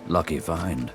Lucky find.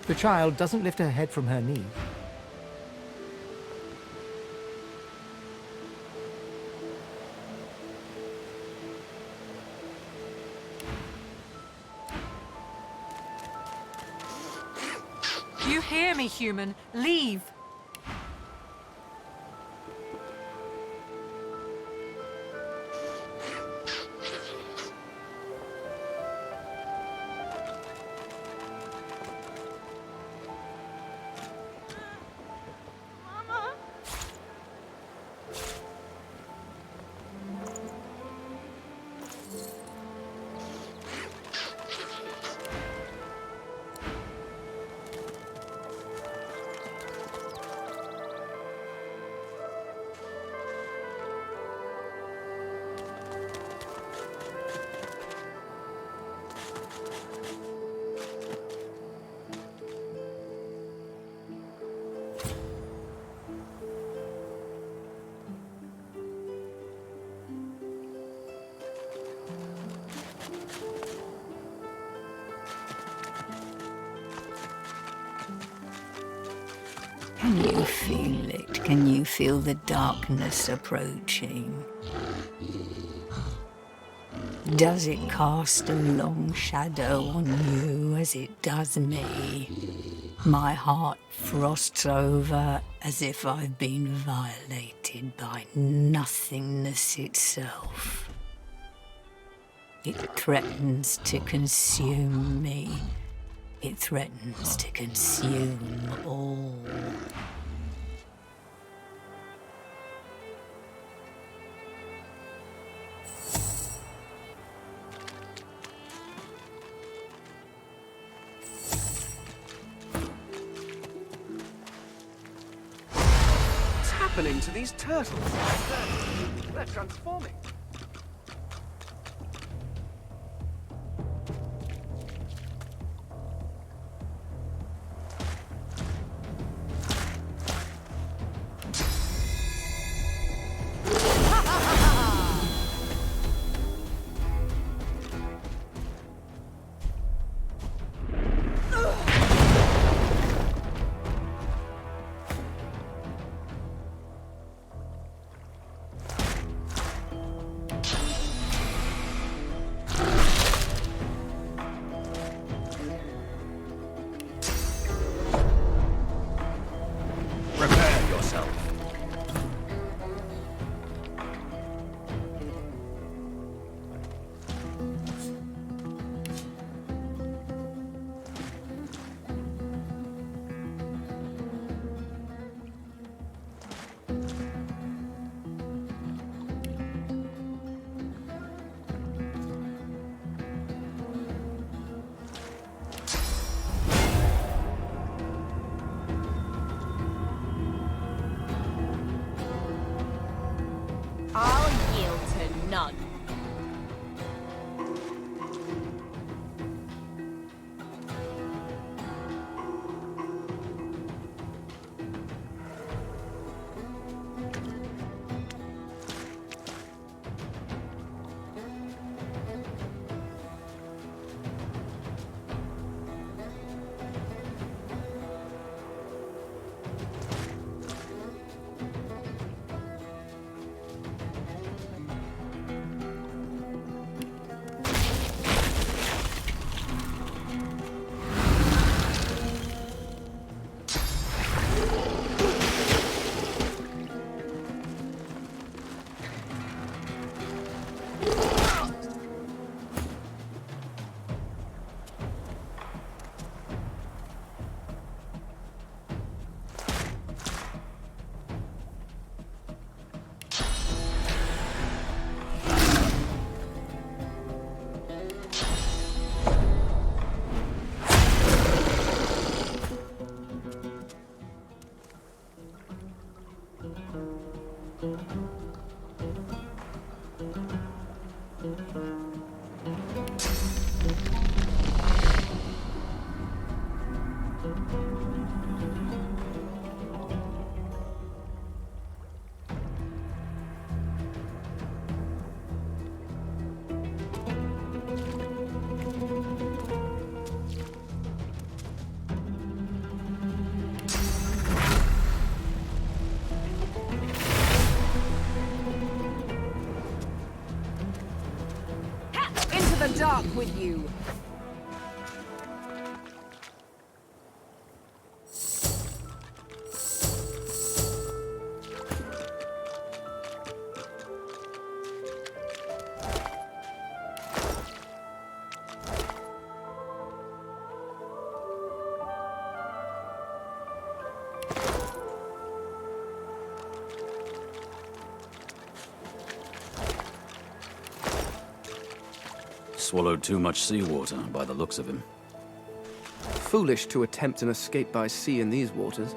The child doesn't lift her head from her knee. You hear me, human. Leave. Can you feel it? Can you feel the darkness approaching? Does it cast a long shadow on you as it does me? My heart frosts over as if I've been violated by nothingness itself. It threatens to consume me. It threatens to consume all. What's happening to these turtles? They're transforming. dark with you. Swallowed too much seawater by the looks of him. Foolish to attempt an escape by sea in these waters.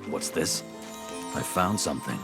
What's this? I found something.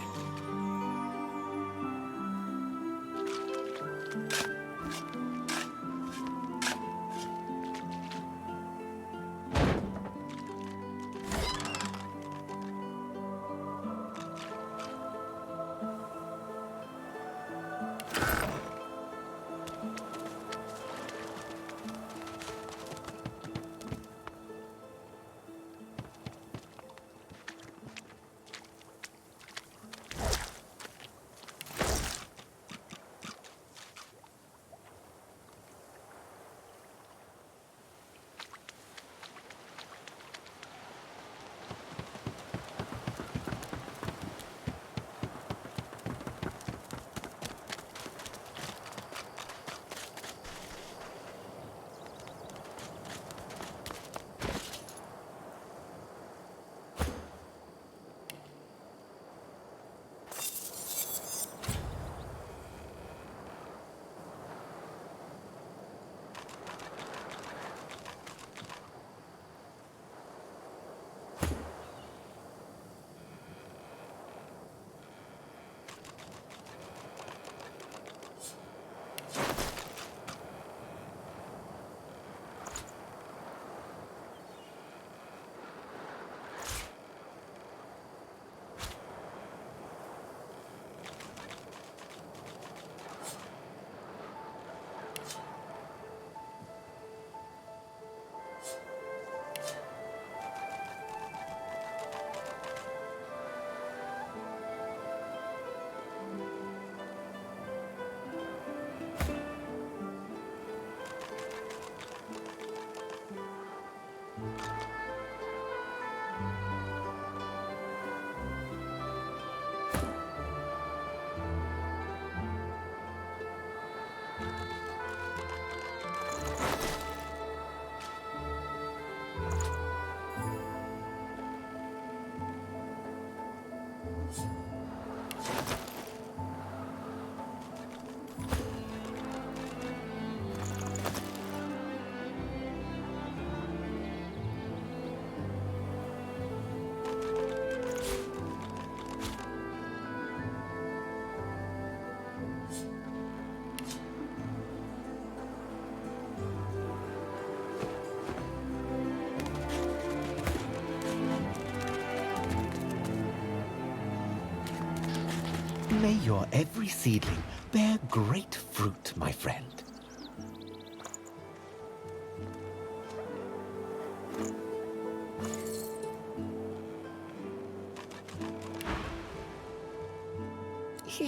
May your every seedling bear great fruit, my friend.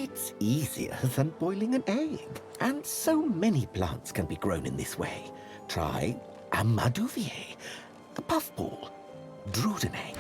It's easier than boiling an egg. And so many plants can be grown in this way. Try a maduvier, a puffball, drudenay.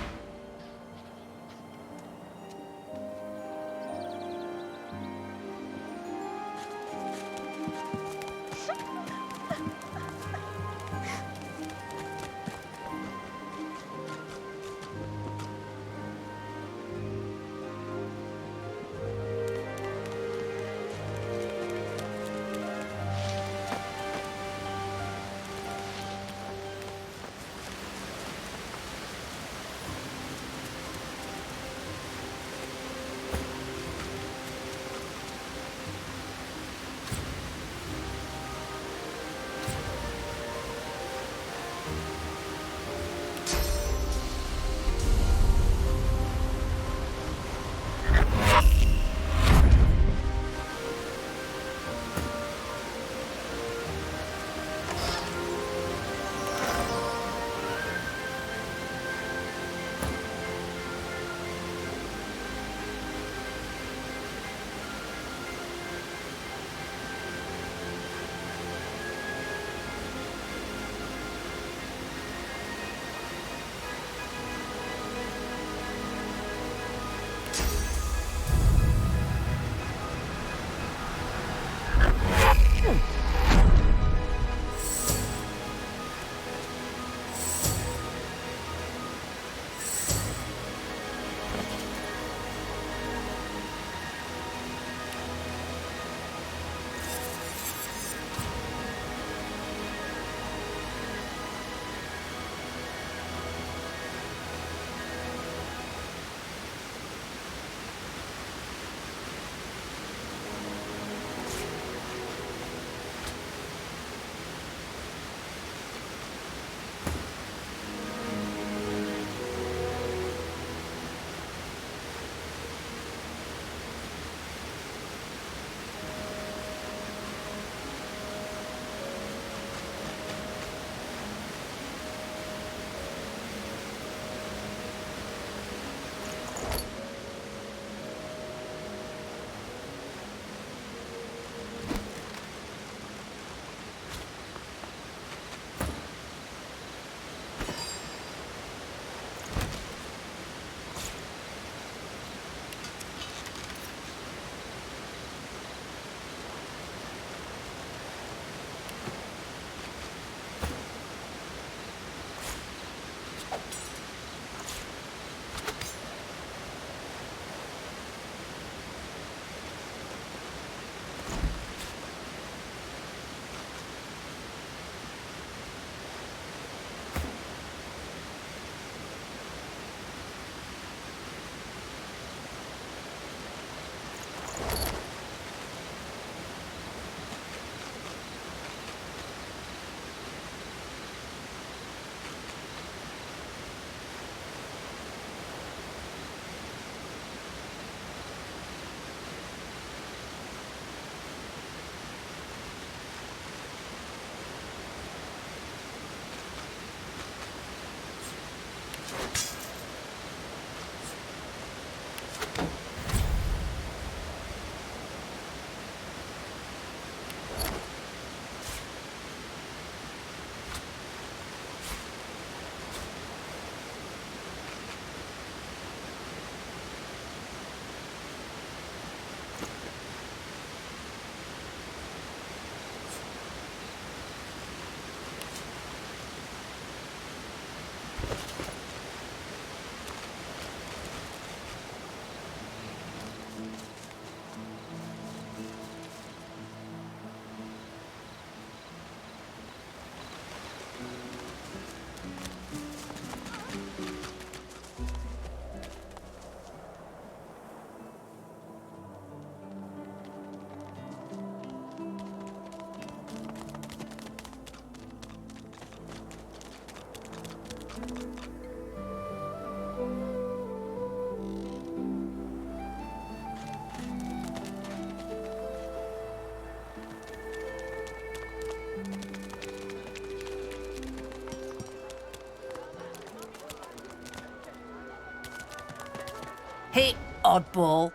Hey, oddball.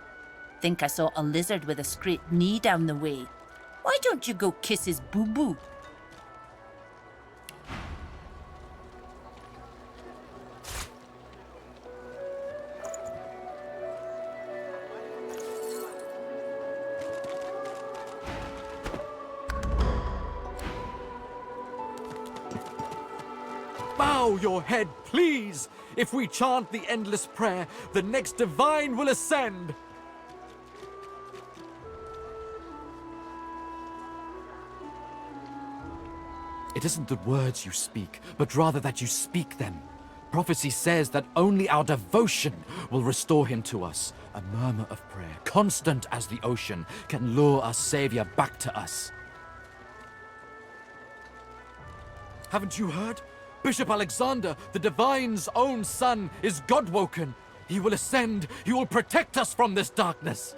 think I saw a lizard with a scraped knee down the way. Why don't you go kiss his boo-boo? Bow your head, please! If we chant the endless prayer, the next divine will ascend! It isn't the words you speak, but rather that you speak them. Prophecy says that only our devotion will restore him to us. A murmur of prayer, constant as the ocean, can lure our Savior back to us. Haven't you heard? Bishop Alexander, the Divine's own son, is God-woken. He will ascend. He will protect us from this darkness.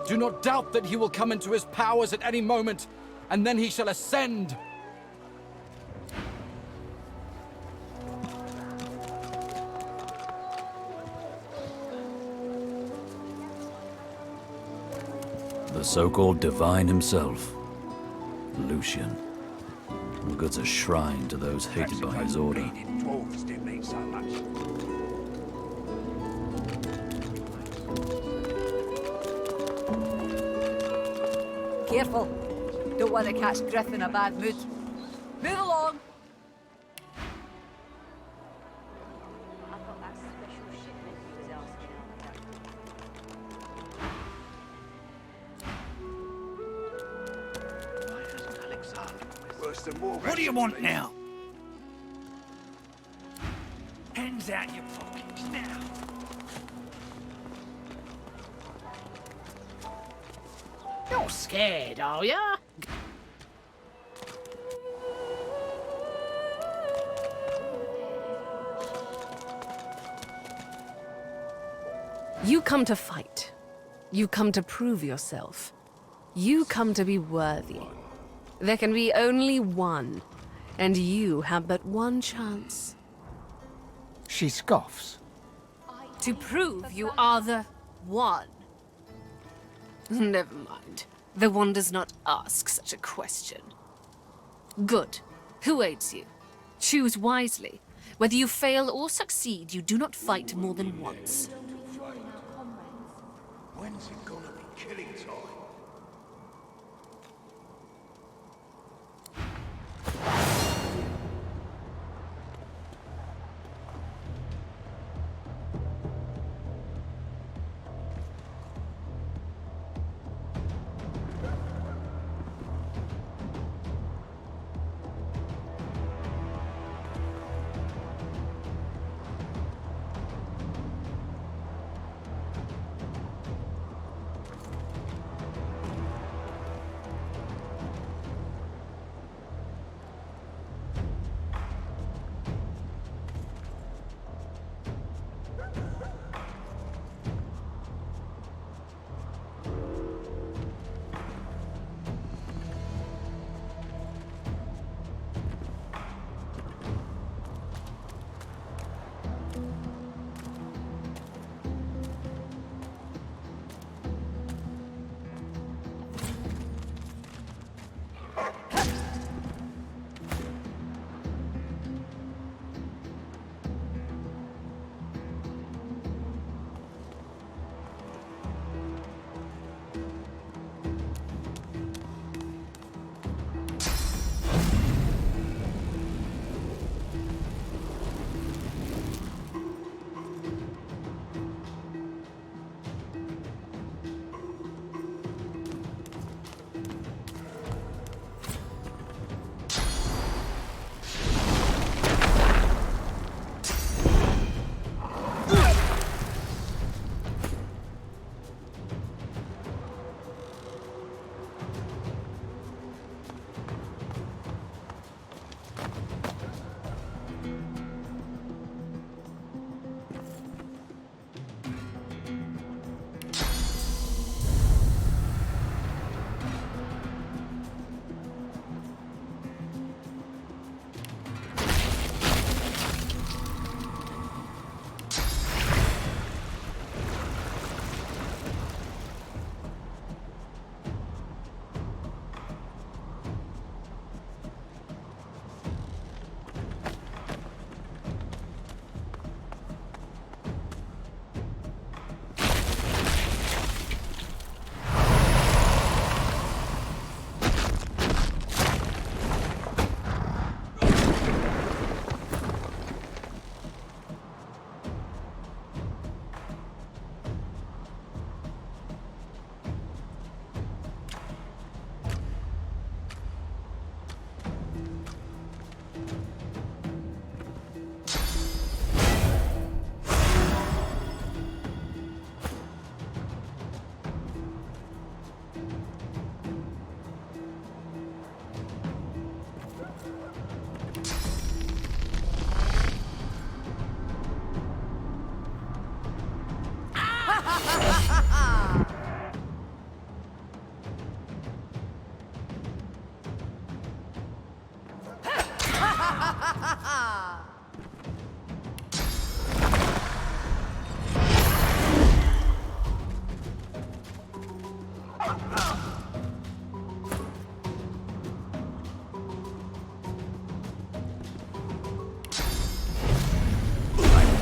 Do not doubt that he will come into his powers at any moment, and then he shall ascend. The so-called divine himself, Lucian, builds a shrine to those hated by his order. Dwarves didn't mean so much. Careful. Don't want to catch Griff in a bad mood. Move along. I've got that special shipment he was asking about. Why hasn't Alexander? Worse than more. What do you want now? Hands out your pockets now. You're scared, are ya? You come to fight. You come to prove yourself. You come to be worthy. There can be only one, and you have but one chance. She scoffs. To prove you are the one. Never mind. The one does not ask such a question. Good. Who aids you? Choose wisely. Whether you fail or succeed, you do not fight more than once. When's it gonna be killing time?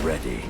ready.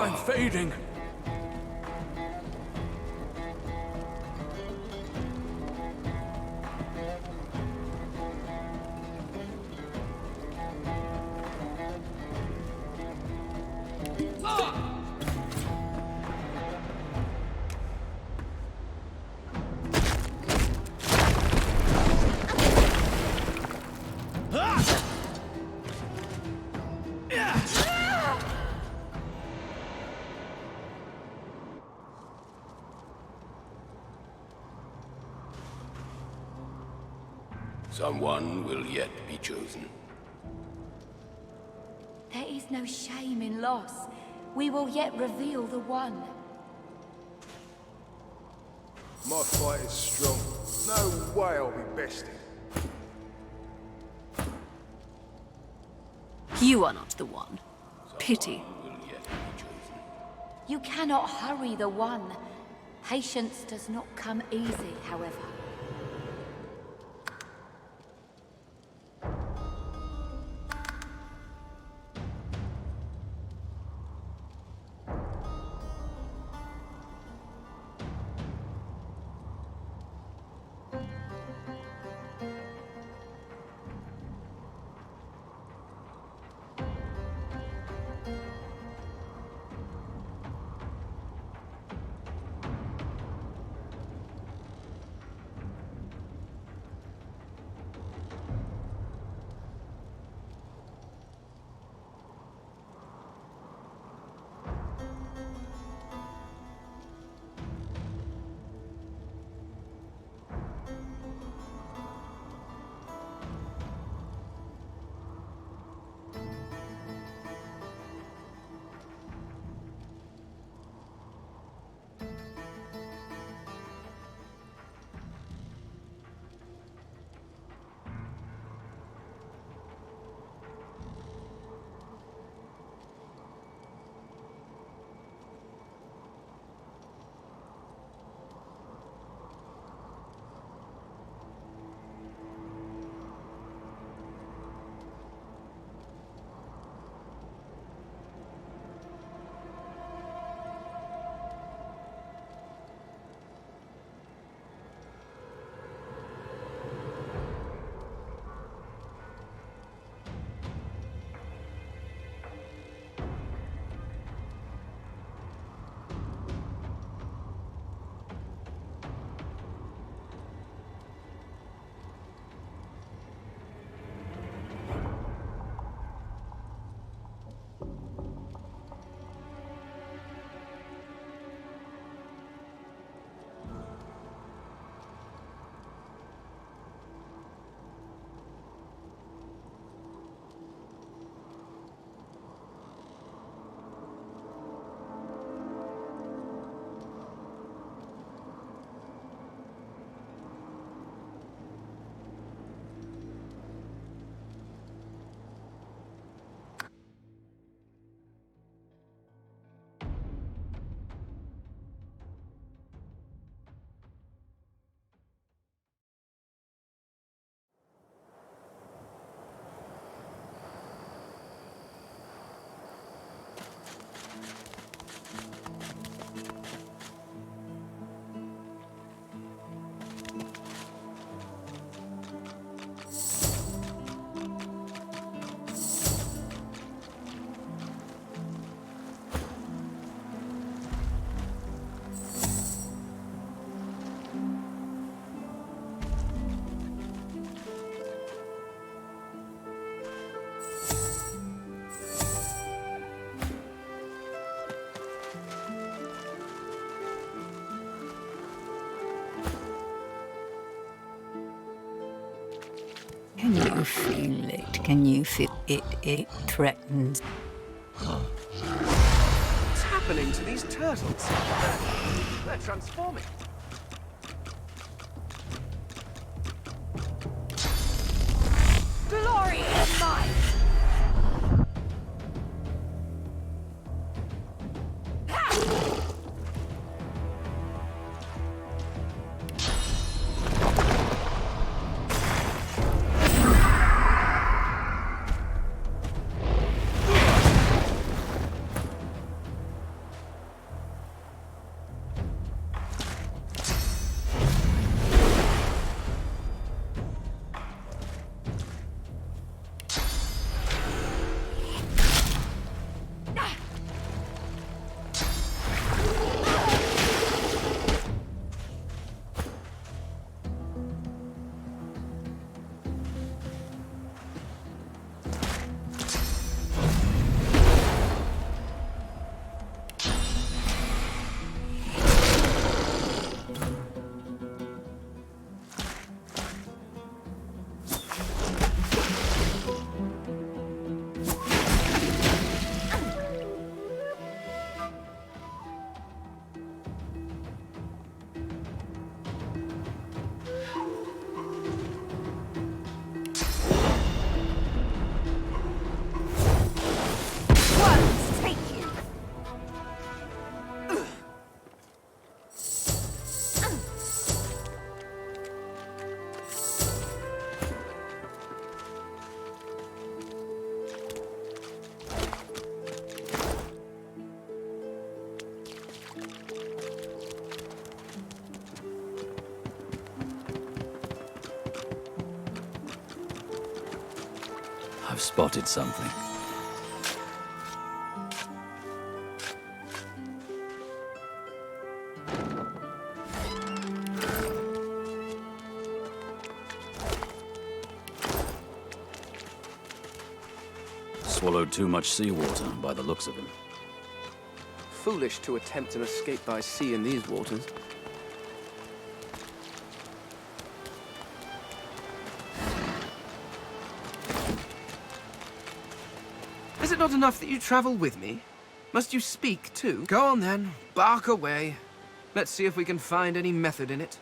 I'm fading. Someone will yet be chosen. There is no shame in loss. We will yet reveal the one. My fight is strong. No way I'll be bested. You are not the one. Pity. You cannot hurry the one. Patience does not come easy, however. feel it? Can you feel it? It threatens. What's happening to these turtles? They're transforming. Glory is mine! I've spotted something. Swallowed too much seawater by the looks of him. Foolish to attempt an escape by sea in these waters. Is it not enough that you travel with me? Must you speak too? Go on then, bark away. Let's see if we can find any method in it.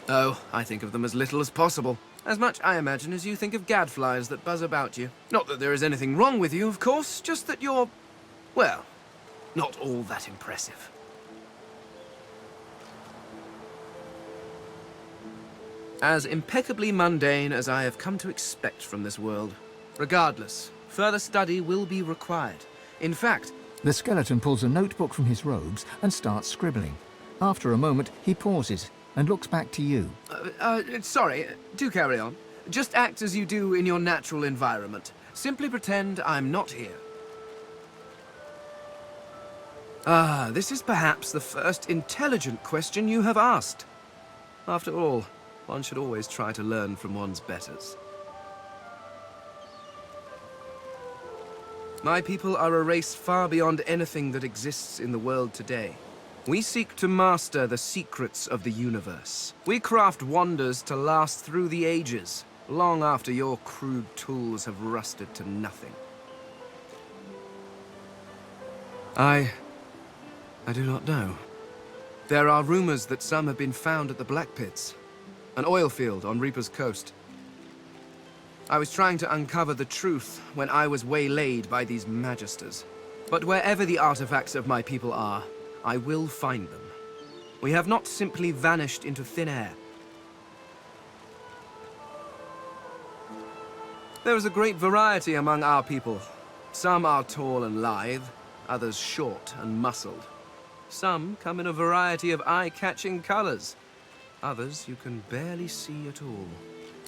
Oh, I think of them as little as possible. As much, I imagine, as you think of gadflies that buzz about you. Not that there is anything wrong with you, of course, just that you're, well, not all that impressive. As impeccably mundane as I have come to expect from this world. Regardless, further study will be required. In fact... The skeleton pulls a notebook from his robes and starts scribbling. After a moment, he pauses and looks back to you. Sorry, do carry on. Just act as you do in your natural environment. Simply pretend I'm not here. Ah, this is perhaps the first intelligent question you have asked. After all, one should always try to learn from one's betters. My people are a race far beyond anything that exists in the world today. We seek to master the secrets of the universe. We craft wonders to last through the ages, long after your crude tools have rusted to nothing. I do not know. There are rumors that some have been found at the Black Pits, an oil field on Reaper's Coast. I was trying to uncover the truth when I was waylaid by these magisters. But wherever the artifacts of my people are, I will find them. We have not simply vanished into thin air. There is a great variety among our people. Some are tall and lithe, others short and muscled. Some come in a variety of eye-catching colors. Others you can barely see at all.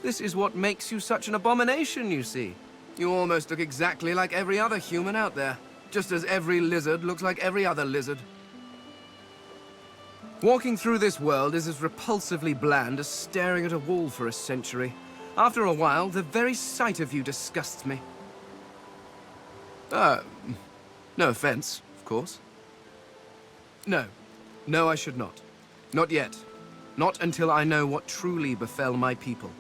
This is what makes you such an abomination, you see. You almost look exactly like every other human out there, just as every lizard looks like every other lizard. Walking through this world is as repulsively bland as staring at a wall for a century. After a while, the very sight of you disgusts me. No offense, of course. No, I should not. Not yet. Not until I know what truly befell my people.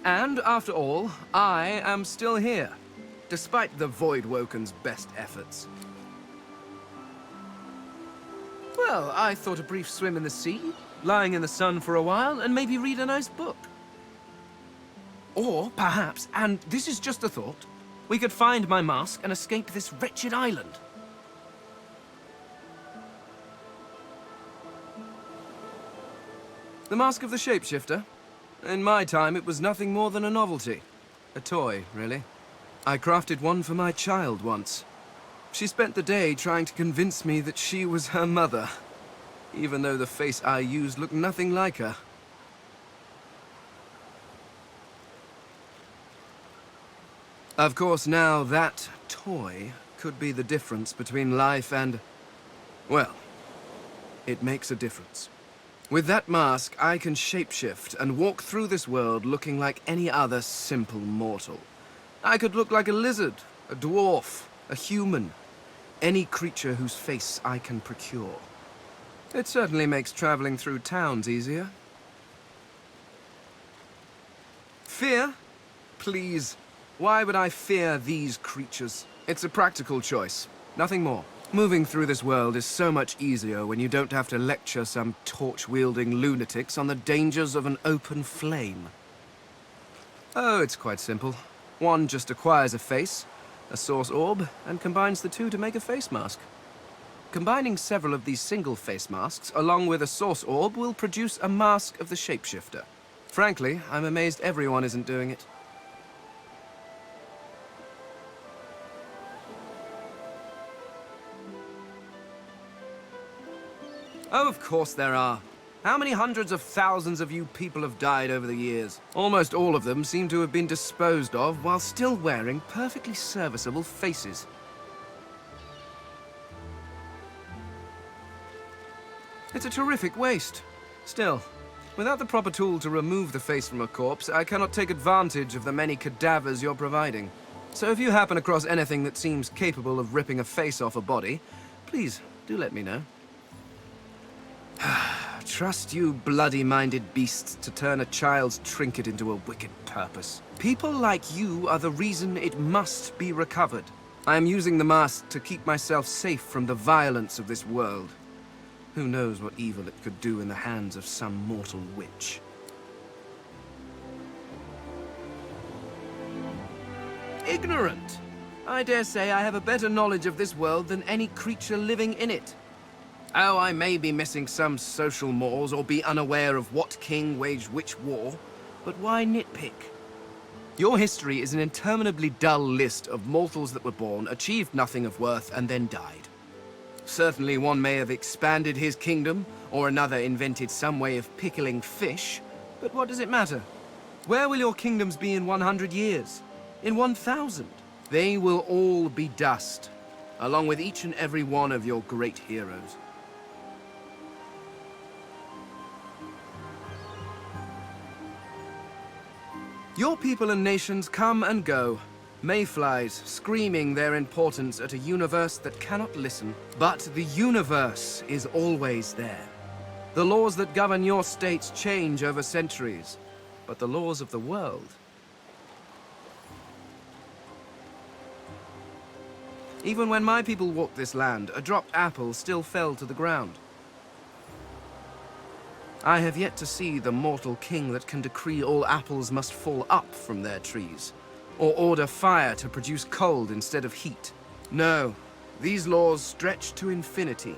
And after all, I am still here, despite the Voidwoken's best efforts. Well, I thought a brief swim in the sea, lying in the sun for a while, and maybe read a nice book. Or perhaps, and this is just a thought, we could find my mask and escape this wretched island. The Mask of the Shapeshifter? In my time, it was nothing more than a novelty. A toy, really. I crafted one for my child once. She spent the day trying to convince me that she was her mother, even though the face I used looked nothing like her. Of course, now that toy could be the difference between life and... well, it makes a difference. With that mask, I can shapeshift and walk through this world looking like any other simple mortal. I could look like a lizard, a dwarf, a human, any creature whose face I can procure. It certainly makes traveling through towns easier. Fear? Please. Why would I fear these creatures? It's a practical choice, nothing more. Moving through this world is so much easier when you don't have to lecture some torch-wielding lunatics on the dangers of an open flame. Oh, it's quite simple. One just acquires a face, a source orb, and combines the two to make a face mask. Combining several of these single face masks along with a source orb will produce a mask of the shapeshifter. Frankly, I'm amazed everyone isn't doing it. Oh, of course there are. How many hundreds of thousands of you people have died over the years? Almost all of them seem to have been disposed of while still wearing perfectly serviceable faces. It's a terrific waste. Still, without the proper tool to remove the face from a corpse, I cannot take advantage of the many cadavers you're providing. So if you happen across anything that seems capable of ripping a face off a body, please do let me know. Trust you bloody-minded beasts to turn a child's trinket into a wicked purpose. People like you are the reason it must be recovered. I am using the mask to keep myself safe from the violence of this world. Who knows what evil it could do in the hands of some mortal witch. Ignorant! I dare say I have a better knowledge of this world than any creature living in it. Oh, I may be missing some social mores or be unaware of what king waged which war, but why nitpick? Your history is an interminably dull list of mortals that were born, achieved nothing of worth, and then died. Certainly one may have expanded his kingdom, or another invented some way of pickling fish, but what does it matter? Where will your kingdoms be in 100 years? In 1,000? They will all be dust, along with each and every one of your great heroes. Your people and nations come and go, mayflies screaming their importance at a universe that cannot listen. But the universe is always there. The laws that govern your states change over centuries, but the laws of the world... Even when my people walked this land, a dropped apple still fell to the ground. I have yet to see the mortal king that can decree all apples must fall up from their trees, or order fire to produce cold instead of heat. No, these laws stretch to infinity.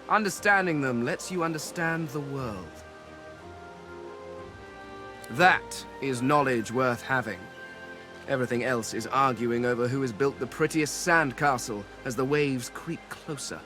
Understanding them lets you understand the world. That is knowledge worth having. Everything else is arguing over who has built the prettiest sandcastle as the waves creep closer.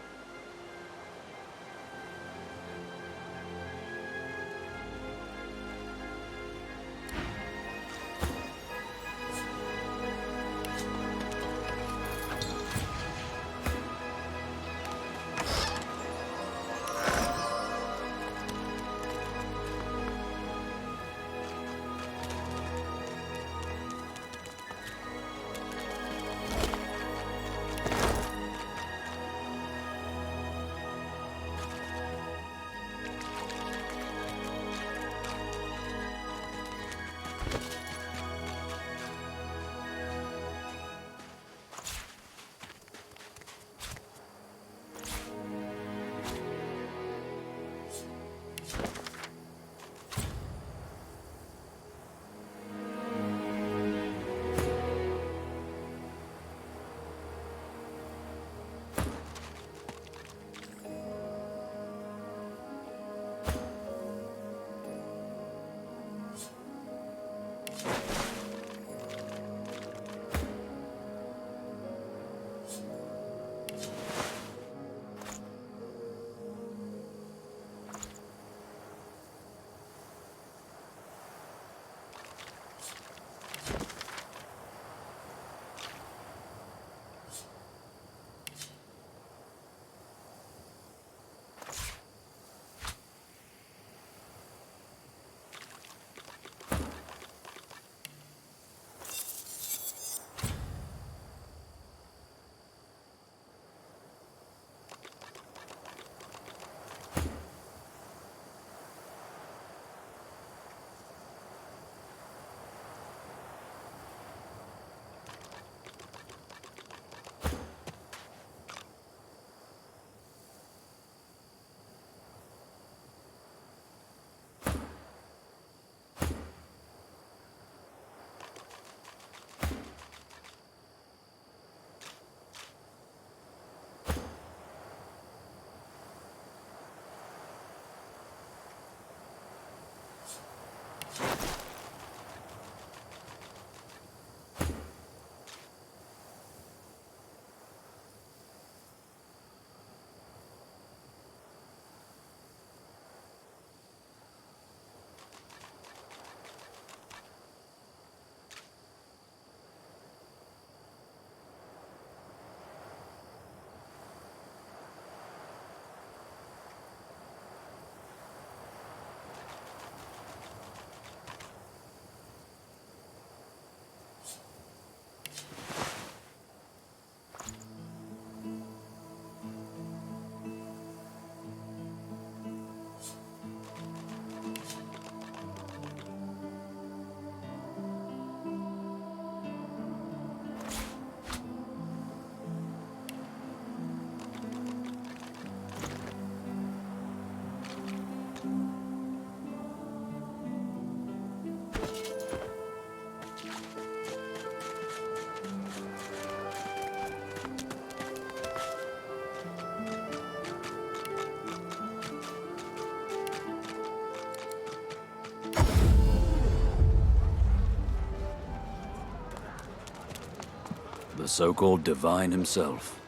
The so-called Divine himself.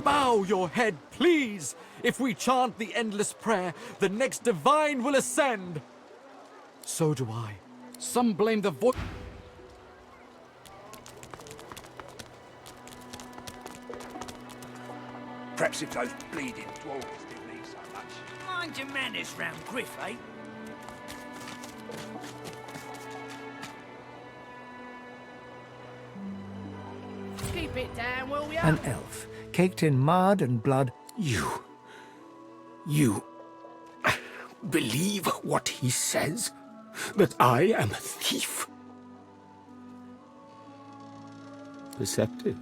Bow your head, please! If we chant the endless prayer, the next divine will ascend! So do I. Some blame the voice... Perhaps if those bleeding dwarves didn't eat so much. Mind your manners round Griff, eh? Keep it down, will ya? An elf, caked in mud and blood. You believe what he says? That I am a thief? Perceptive.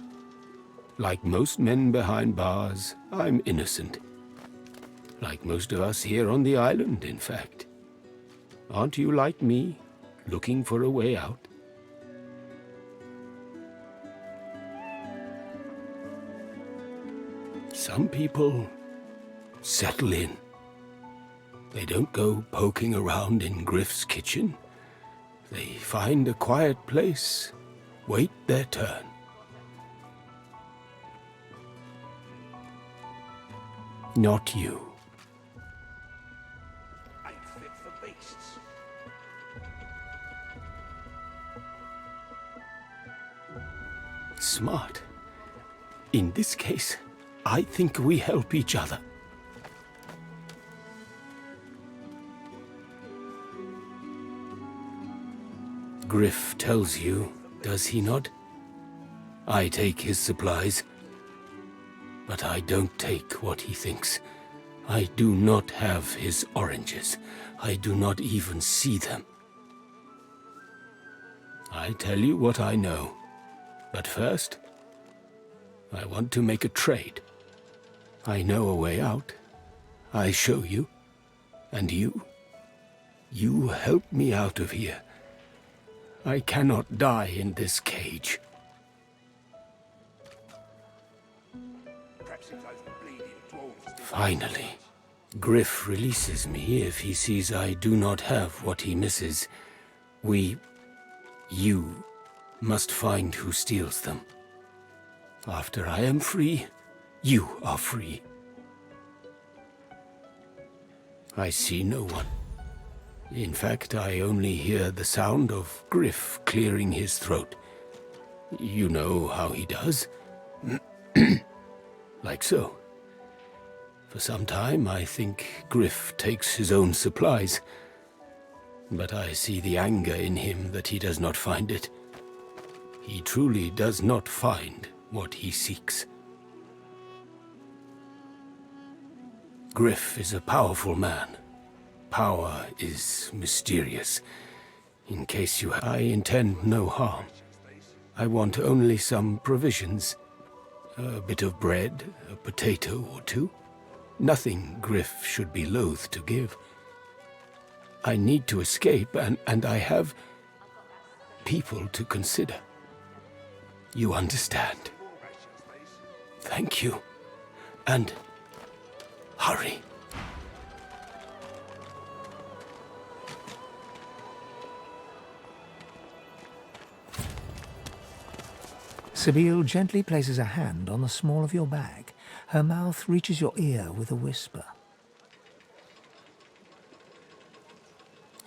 Like most men behind bars, I'm innocent. Like most of us here on the island, in fact. Aren't you like me, looking for a way out? Some people settle in. They don't go poking around in Griff's kitchen. They find a quiet place, wait their turn. Not you. Ain't fit for beasts. Smart. In this case, I think we help each other. Griff tells you, does he not? I take his supplies. But I don't take what he thinks. I do not have his oranges. I do not even see them. I tell you what I know. But first, I want to make a trade. I know a way out. I show you. And you help me out of here. I cannot die in this cage. Finally, Griff releases me if he sees I do not have what he misses. We You must find who steals them. After I am free, you are free. I see no one. In fact, I only hear the sound of Griff clearing his throat. You know how he does? Like so. For some time, I think Griff takes his own supplies. But I see the anger in him that he does not find it. He truly does not find what he seeks. Griff is a powerful man. Power is mysterious. In case I intend no harm. I want only some provisions. A bit of bread, a potato or two. Nothing Griff should be loath to give. I need to escape, and I have people to consider. You understand? Thank you. And hurry. Sabine gently places a hand on the small of your bag. Her mouth reaches your ear with a whisper.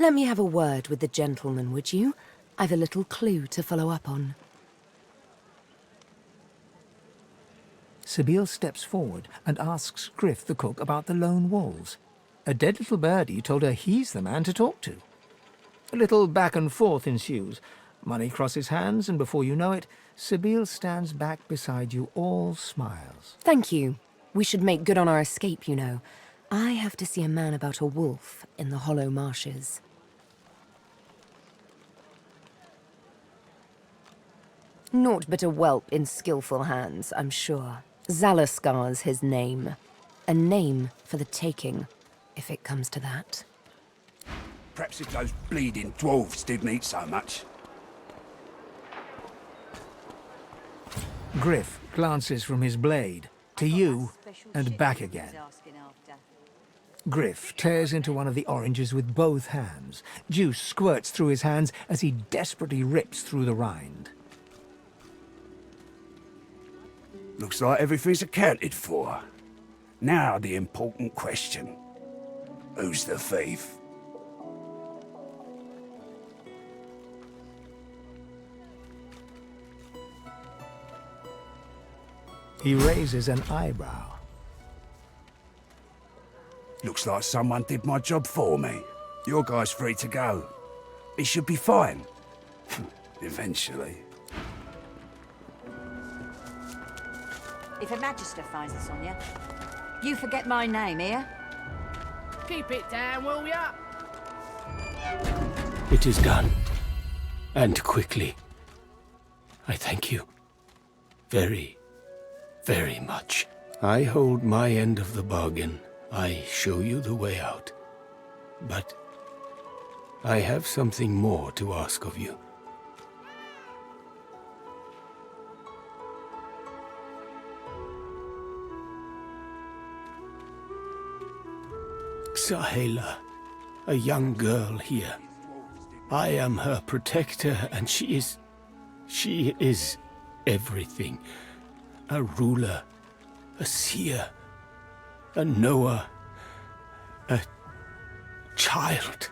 Let me have a word with the gentleman, would you? I've a little clue to follow up on. Sabine steps forward and asks Griff the cook about the lone wolves. A dead little birdie told her he's the man to talk to. A little back and forth ensues. Money crosses hands, and before you know it, Sabine stands back beside you, all smiles. Thank you. We should make good on our escape, you know. I have to see a man about a wolf in the hollow marshes. Naught but a whelp in skillful hands, I'm sure. Zalaskar's his name. A name for the taking, if it comes to that. Perhaps if those bleeding dwarves didn't eat so much. Griff glances from his blade to you and back again. Griff tears into one of the oranges with both hands. Juice squirts through his hands as he desperately rips through the rind. Looks like everything's accounted for. Now the important question. Who's the thief? He raises an eyebrow. Looks like someone did my job for me. Your guy's free to go. He should be fine. Eventually. If a magister finds us on you, you forget my name, here? Keep it down, will ya? It is done. And quickly. I thank you. Very, very much. I hold my end of the bargain. I show you the way out. But I have something more to ask of you. Sahela, a young girl here. I am her protector, and she is everything. A ruler, a seer, a knower, a child.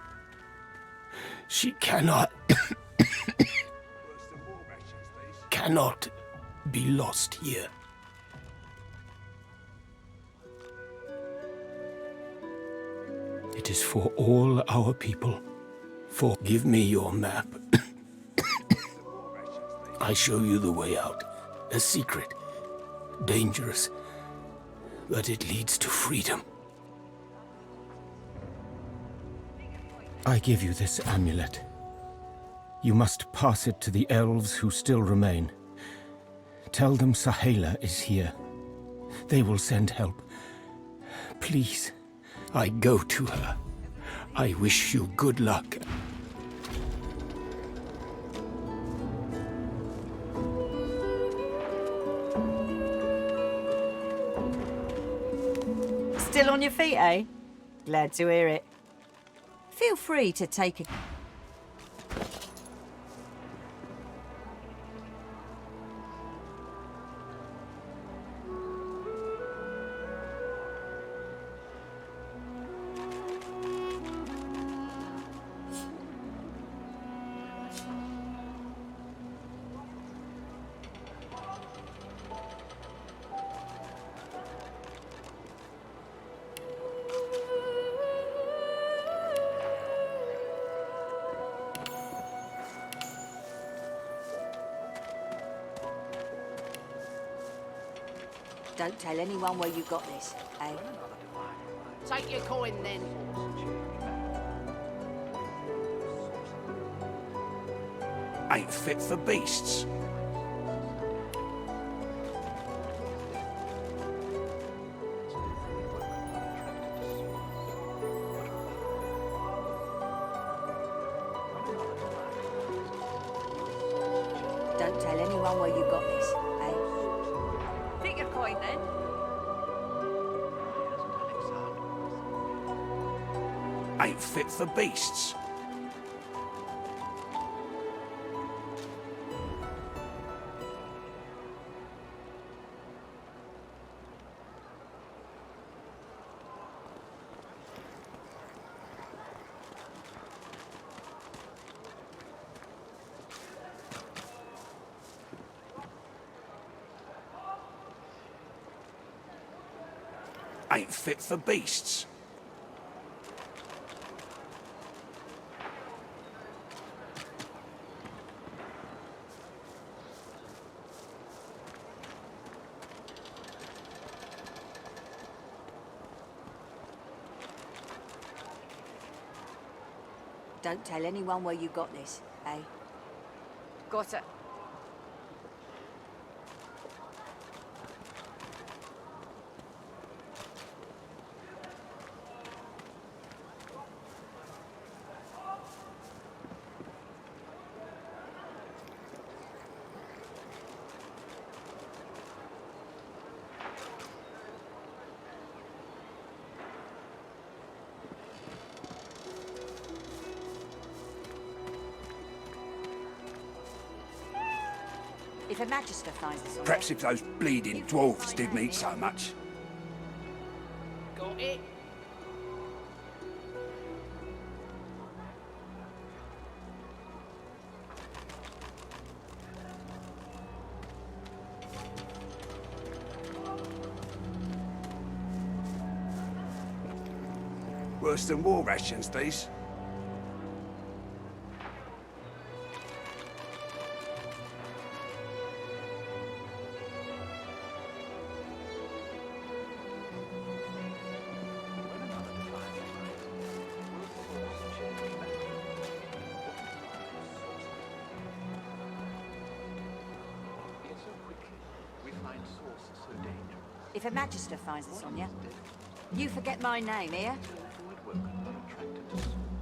She cannot be lost here. It is for all our people. Give me your map. I show you the way out. A secret. Dangerous. But it leads to freedom. I give you this amulet. You must pass it to the elves who still remain. Tell them Sahela is here. They will send help. Please. I go to her. I wish you good luck. Still on your feet, eh? Glad to hear it. Feel free to take a... Don't tell anyone where you got this, eh? Take your coin then. Ain't fit for beasts. Don't tell anyone where you got this, eh? Take your coin then. Ain't fit for beasts. Ain't fit for beasts. Don't tell anyone where you got this, eh? Got it. If a magister finds this on Perhaps if those bleeding dwarves didn't eat so much. Got it. Worse than war rations, these. If a magister finds this on you, you forget my name, here?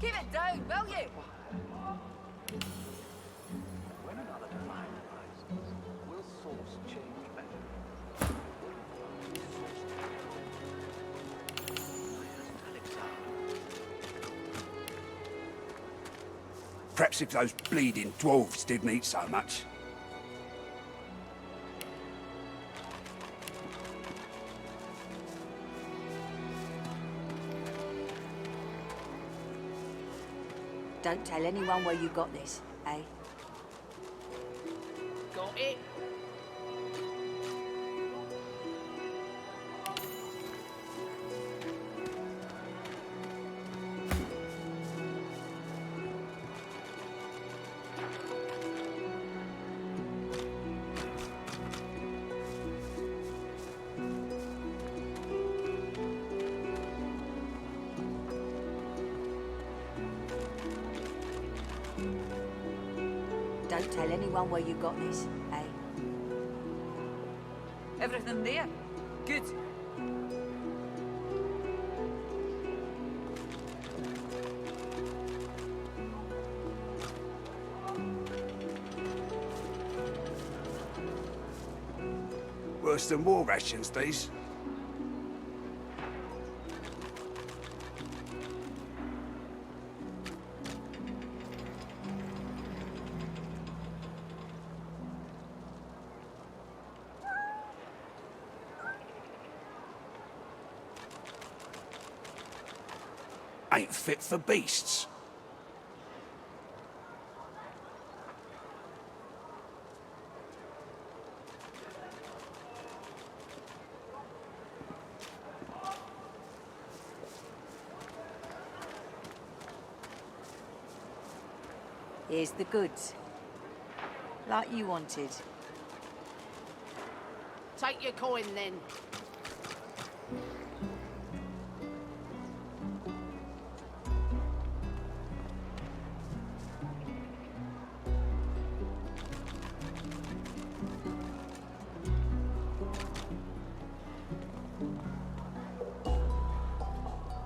Keep it down, will you? When another divine arises, will source change back? Perhaps if those bleeding dwarves didn't eat so much. Don't tell anyone where you got this, eh? Got it. Don't tell anyone where you got this, eh? Everything there? Good. Worse than war rations, these. Ain't fit for beasts. Here's the goods. Like you wanted. Take your coin then.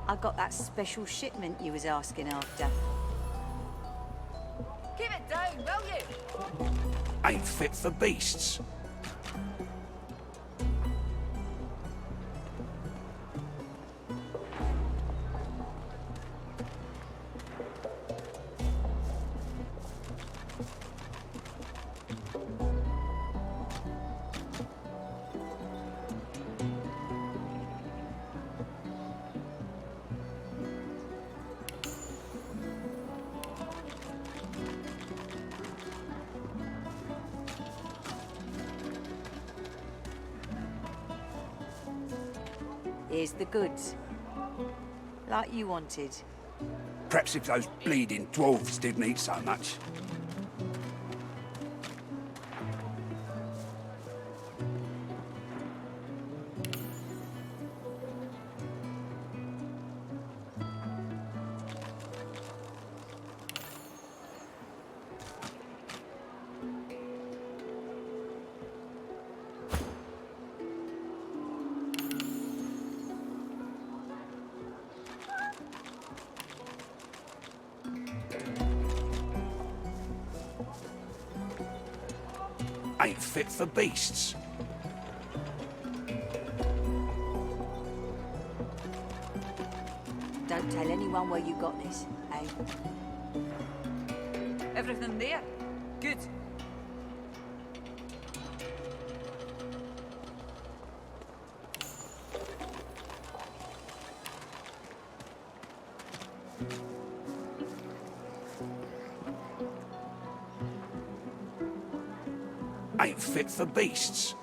I got that special shipment you was asking after. Keep it down, will you? Ain't fit for beasts. Here's the goods. Like you wanted. Perhaps if those bleeding dwarves didn't eat so much. Ain't fit for beasts. Don't tell anyone where you got this, eh? Everything there? Good. Ain't fit for beasts.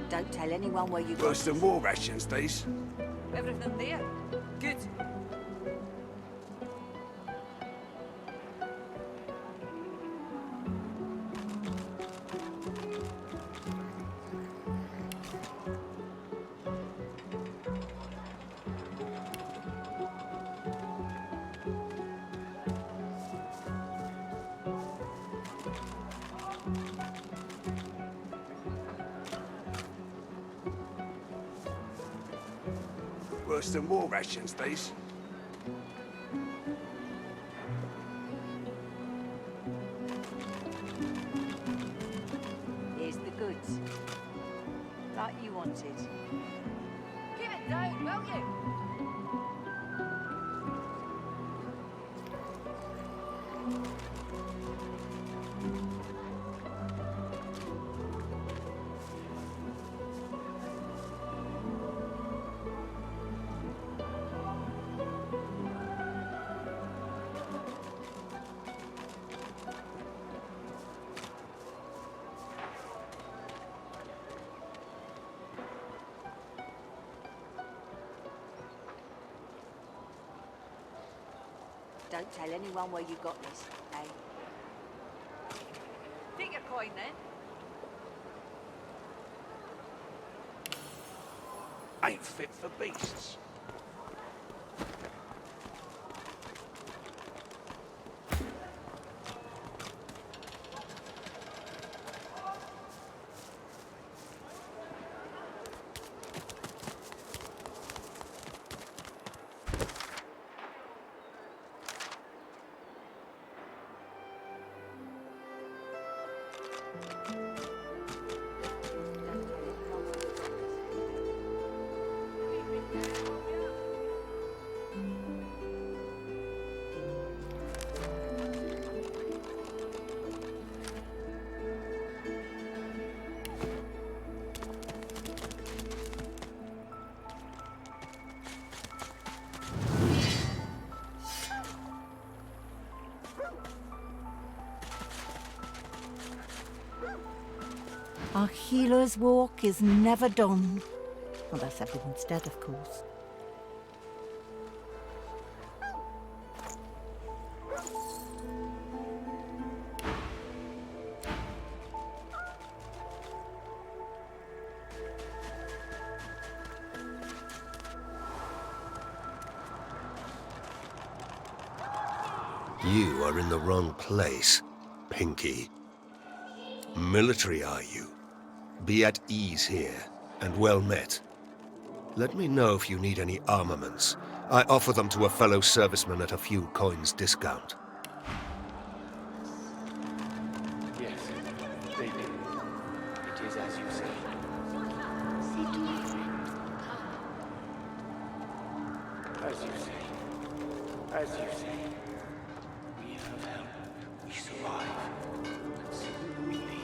Don't tell anyone where you got Worse than war rations, these. Everything there? Good. Worse than war rations, these. Here's the goods. Like you wanted. Keep it down, will you? Don't tell anyone where you got this, eh? Take your coin then. Ain't fit for beasts. Our healer's walk is never done. Well, that's everyone's dead, of course. You are in the wrong place, Pinky. Military, are you? Be at ease here, and well met. Let me know if you need any armaments. I offer them to a fellow serviceman at a few coins discount. Yes, they do. It is as you say. As you say. As you say. We have help. We survive. And soon we leave.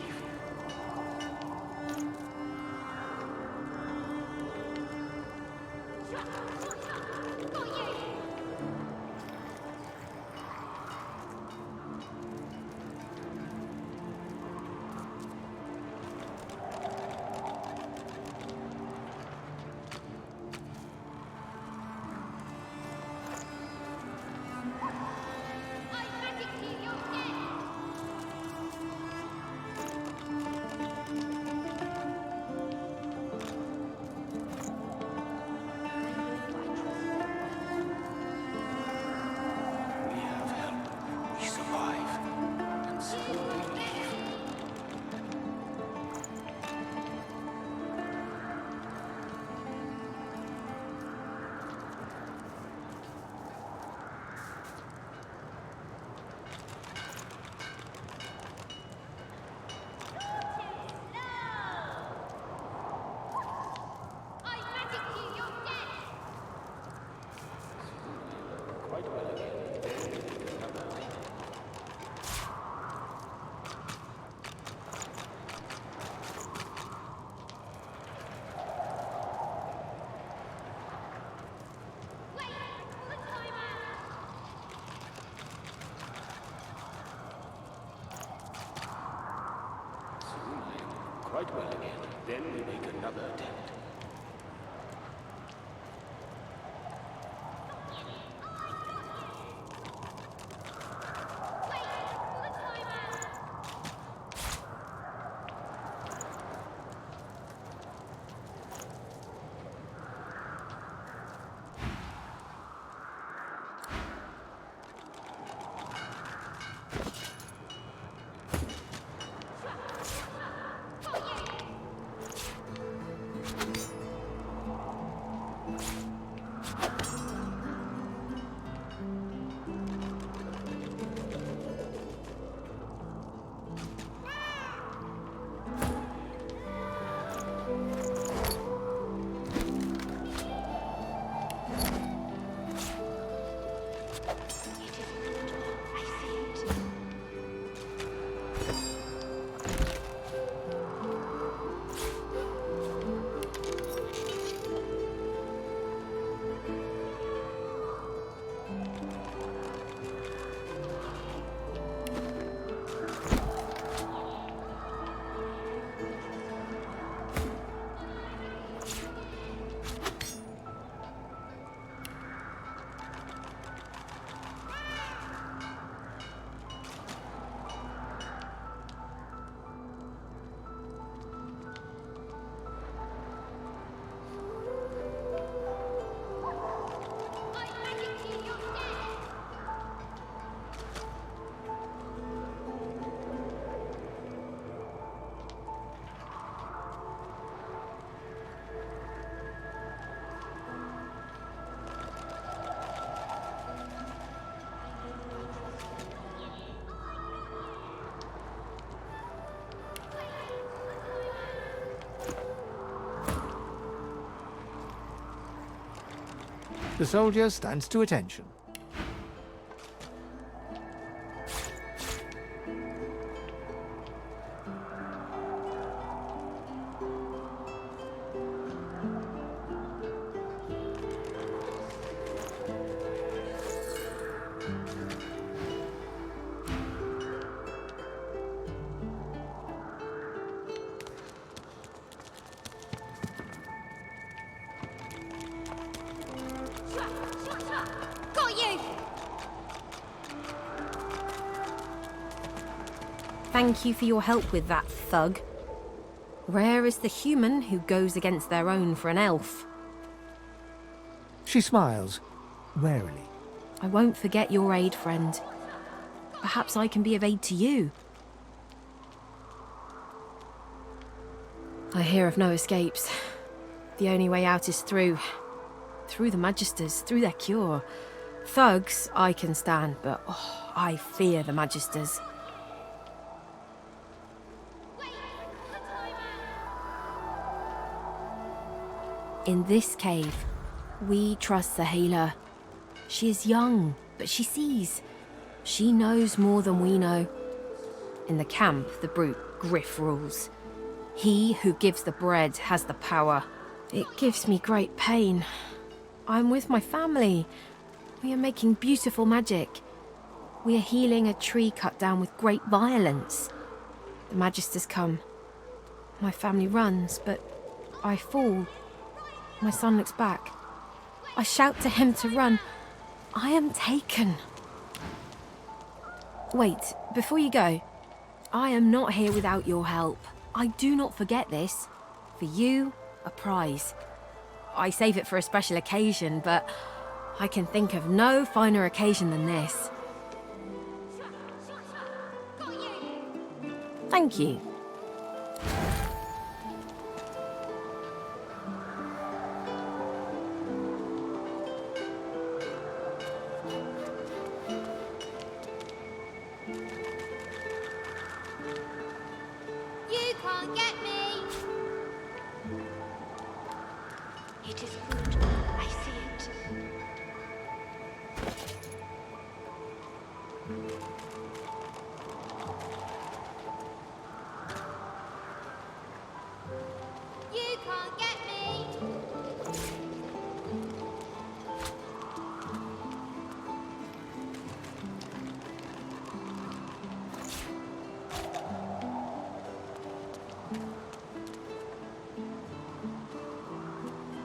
Quite well again. Then we make another attempt. The soldier stands to attention. thank you for your help with that, thug. Rare is the human who goes against their own for an elf. She smiles, warily. I won't forget your aid, friend. Perhaps I can be of aid to you. I hear of no escapes. The only way out is through the Magisters, through their cure. Thugs I can stand, but I fear the Magisters. In this cave, we trust the healer. She is young, but she sees. She knows more than we know. In the camp, the brute Griff rules. He who gives the bread has the power. It gives me great pain. I'm with my family. We are making beautiful magic. We are healing a tree cut down with great violence. The Magisters come. My family runs, but I fall. My son looks back. I shout to him to run. I am taken. Wait, before you go, I am not here without your help. I do not forget this. For you, a prize. I save it for a special occasion, but I can think of no finer occasion than this. Thank you. You can't get me! It is good. I see it. You can't get me!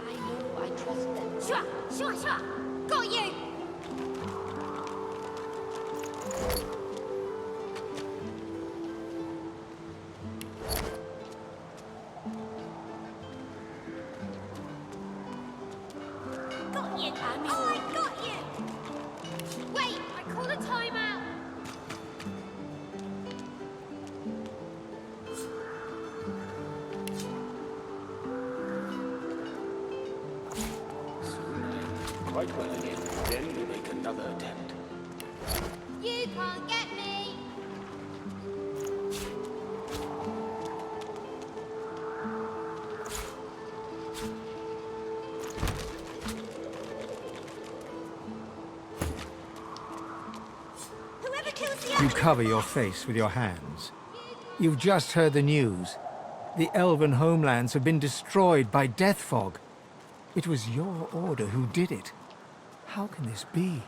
I know I trust them. Shua! Shua! Shua! Got you! Got you! Oh, I got you! Wait! I call a timeout! Quite well again. Then we make another attempt. You can't get me! Whoever kills the You cover your face with your hands. You've just heard the news. The elven homelands have been destroyed by death fog. It was your order who did it. How can this be?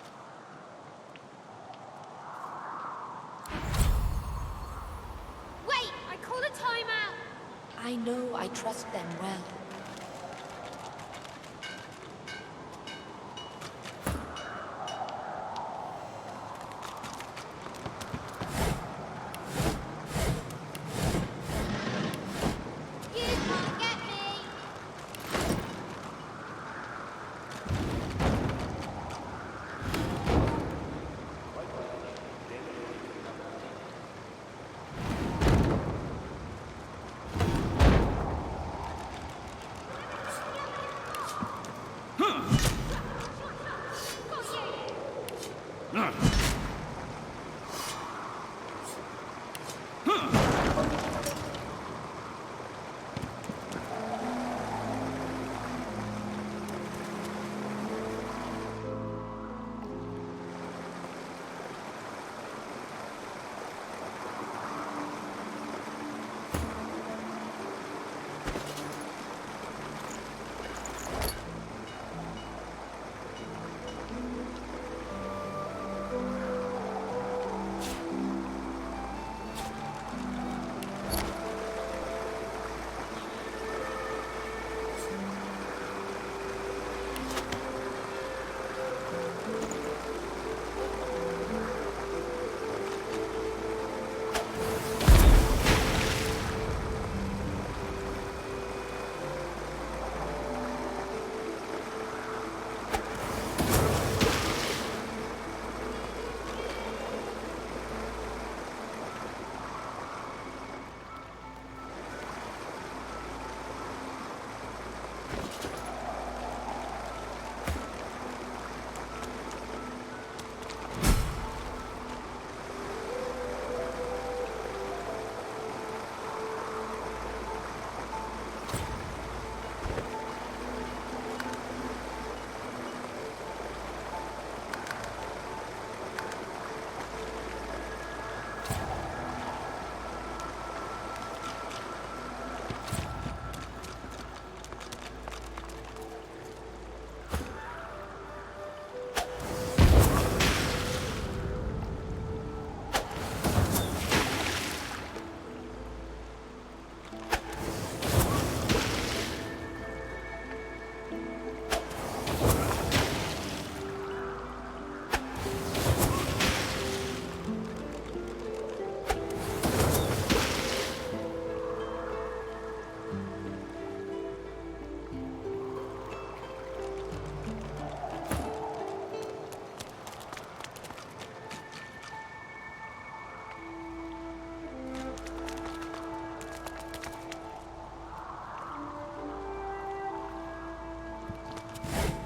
Wait! I call a timeout! I know I trust them well. You can't get me!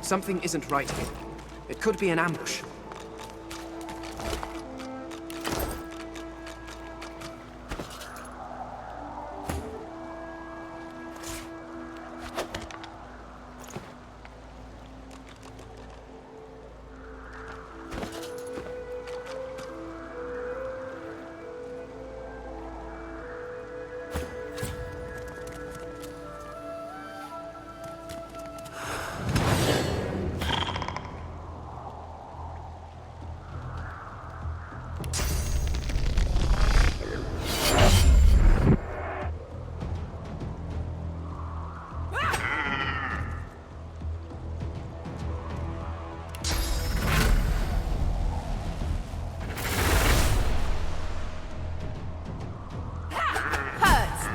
Something isn't right here. It could be an ambush.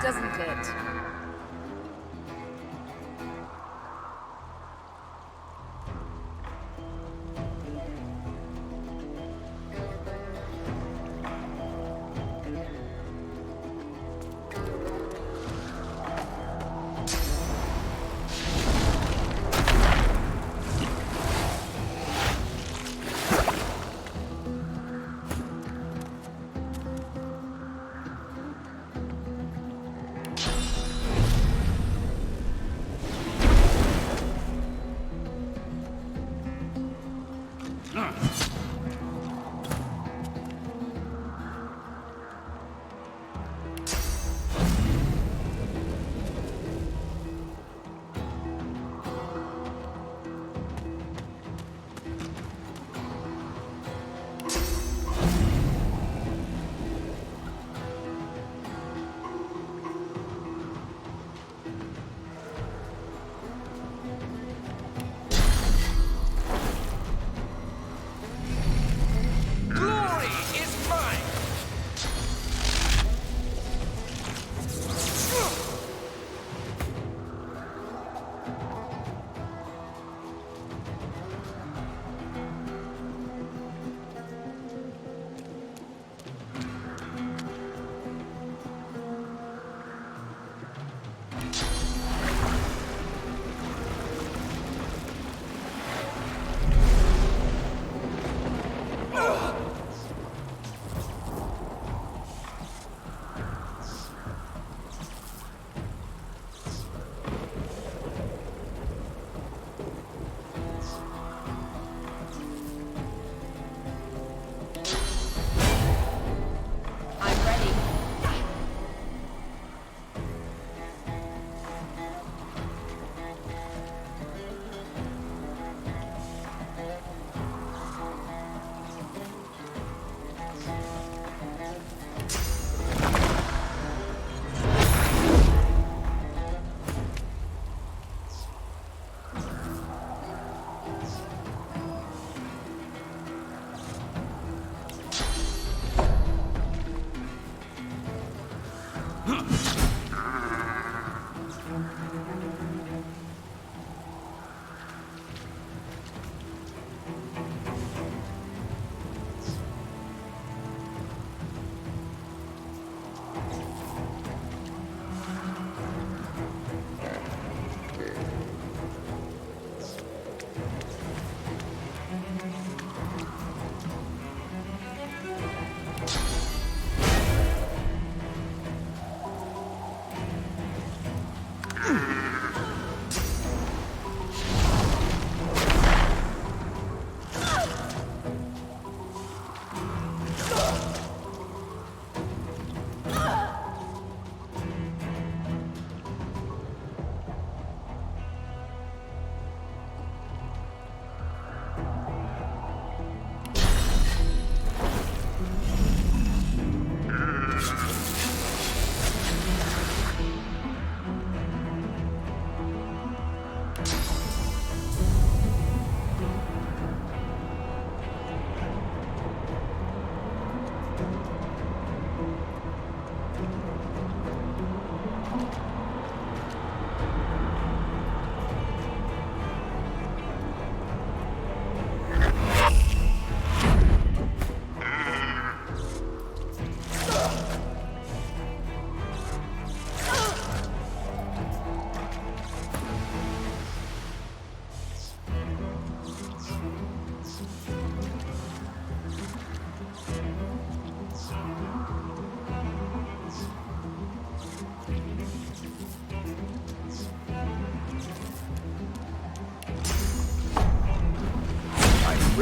Doesn't it?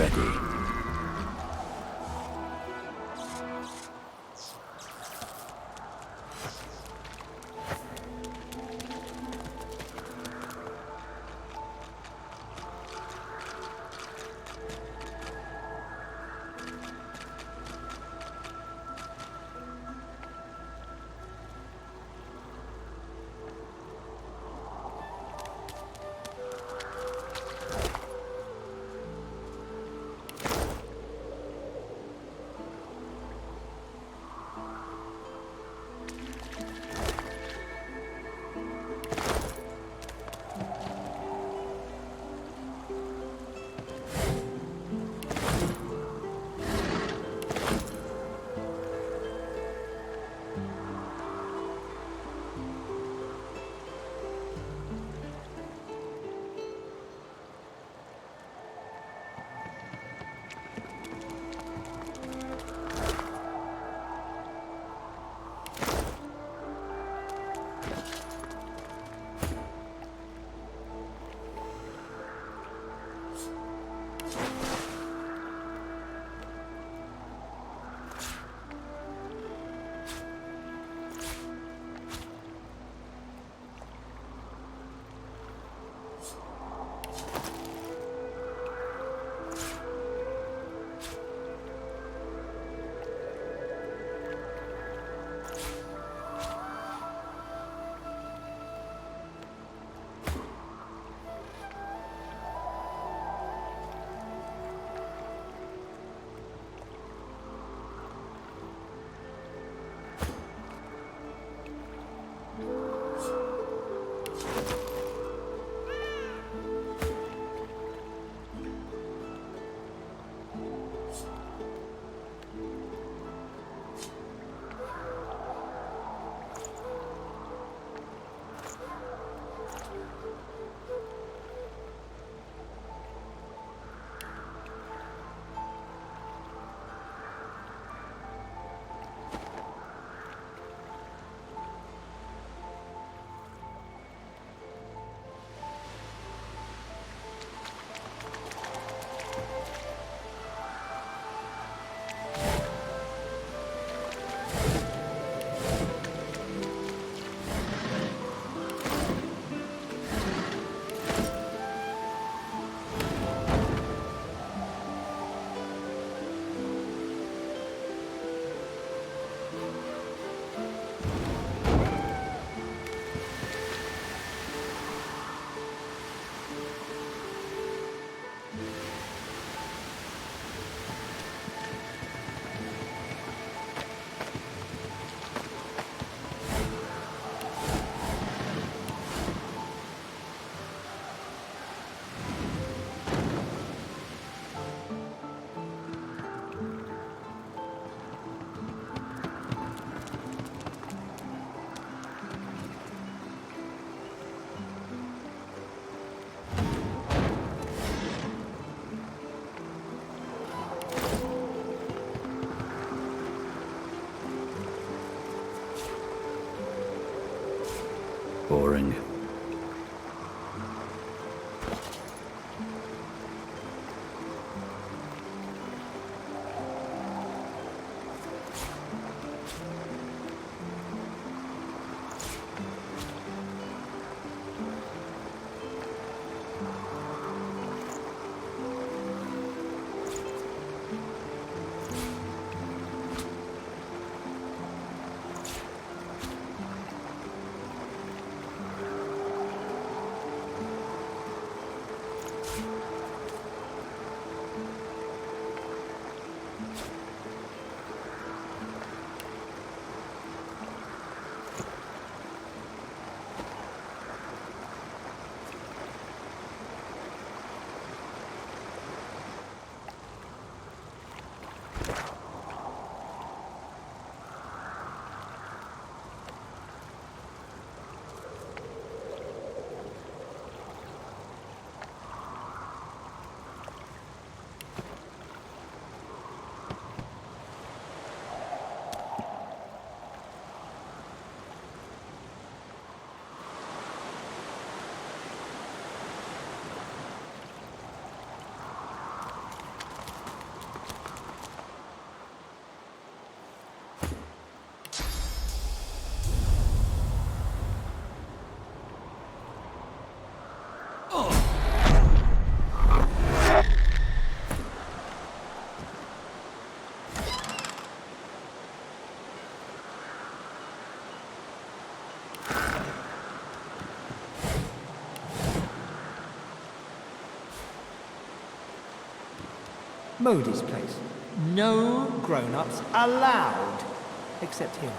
ready. Boring. Modi's place. No grown-ups allowed, except heroes.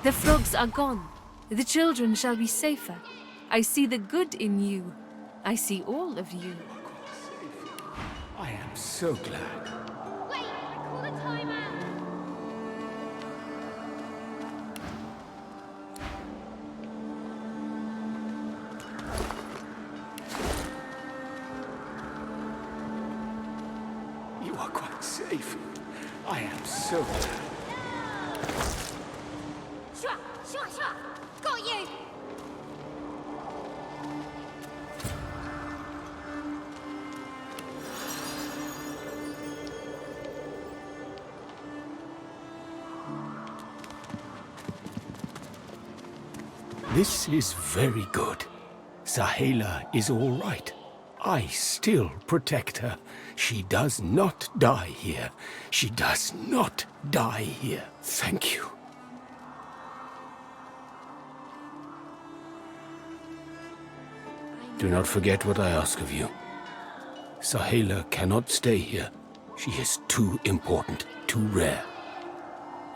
The frogs are gone. The children shall be safer. I see the good in you. I see all of you. I am so glad. Wait, I call a timeout. You are quite safe. I am so glad. Shua, shua, shua. Got you. This is very good. Sahela is all right. I still protect her. She does not die here. She does not die here. Thank you. Do not forget what I ask of you. Sahela cannot stay here. She is too important, too rare.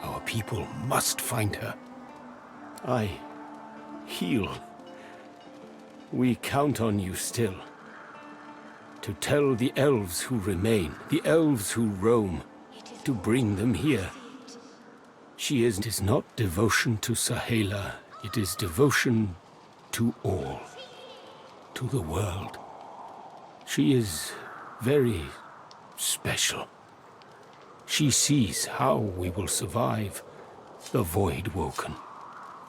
Our people must find her. I heal. We count on you still. To tell the elves who remain, the elves who roam, to bring them here. It is not devotion to Sahela, it is devotion to all, to the world. She is very special. She sees how we will survive, the void woken,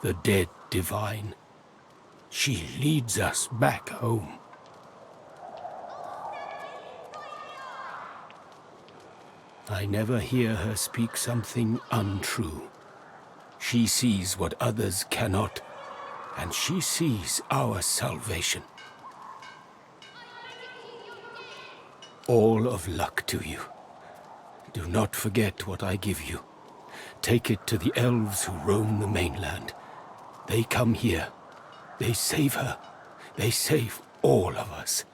the dead divine. She leads us back home. I never hear her speak something untrue. She sees what others cannot, and she sees our salvation. All of luck to you. Do not forget what I give you. Take it to the elves who roam the mainland. They come here. They save her. They save all of us.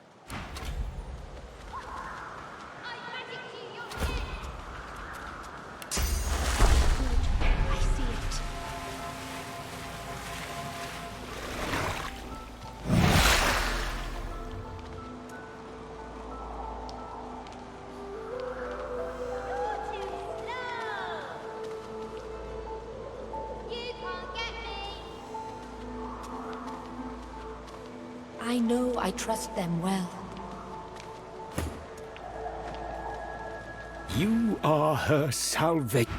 I know I trust them well. You are her salvation.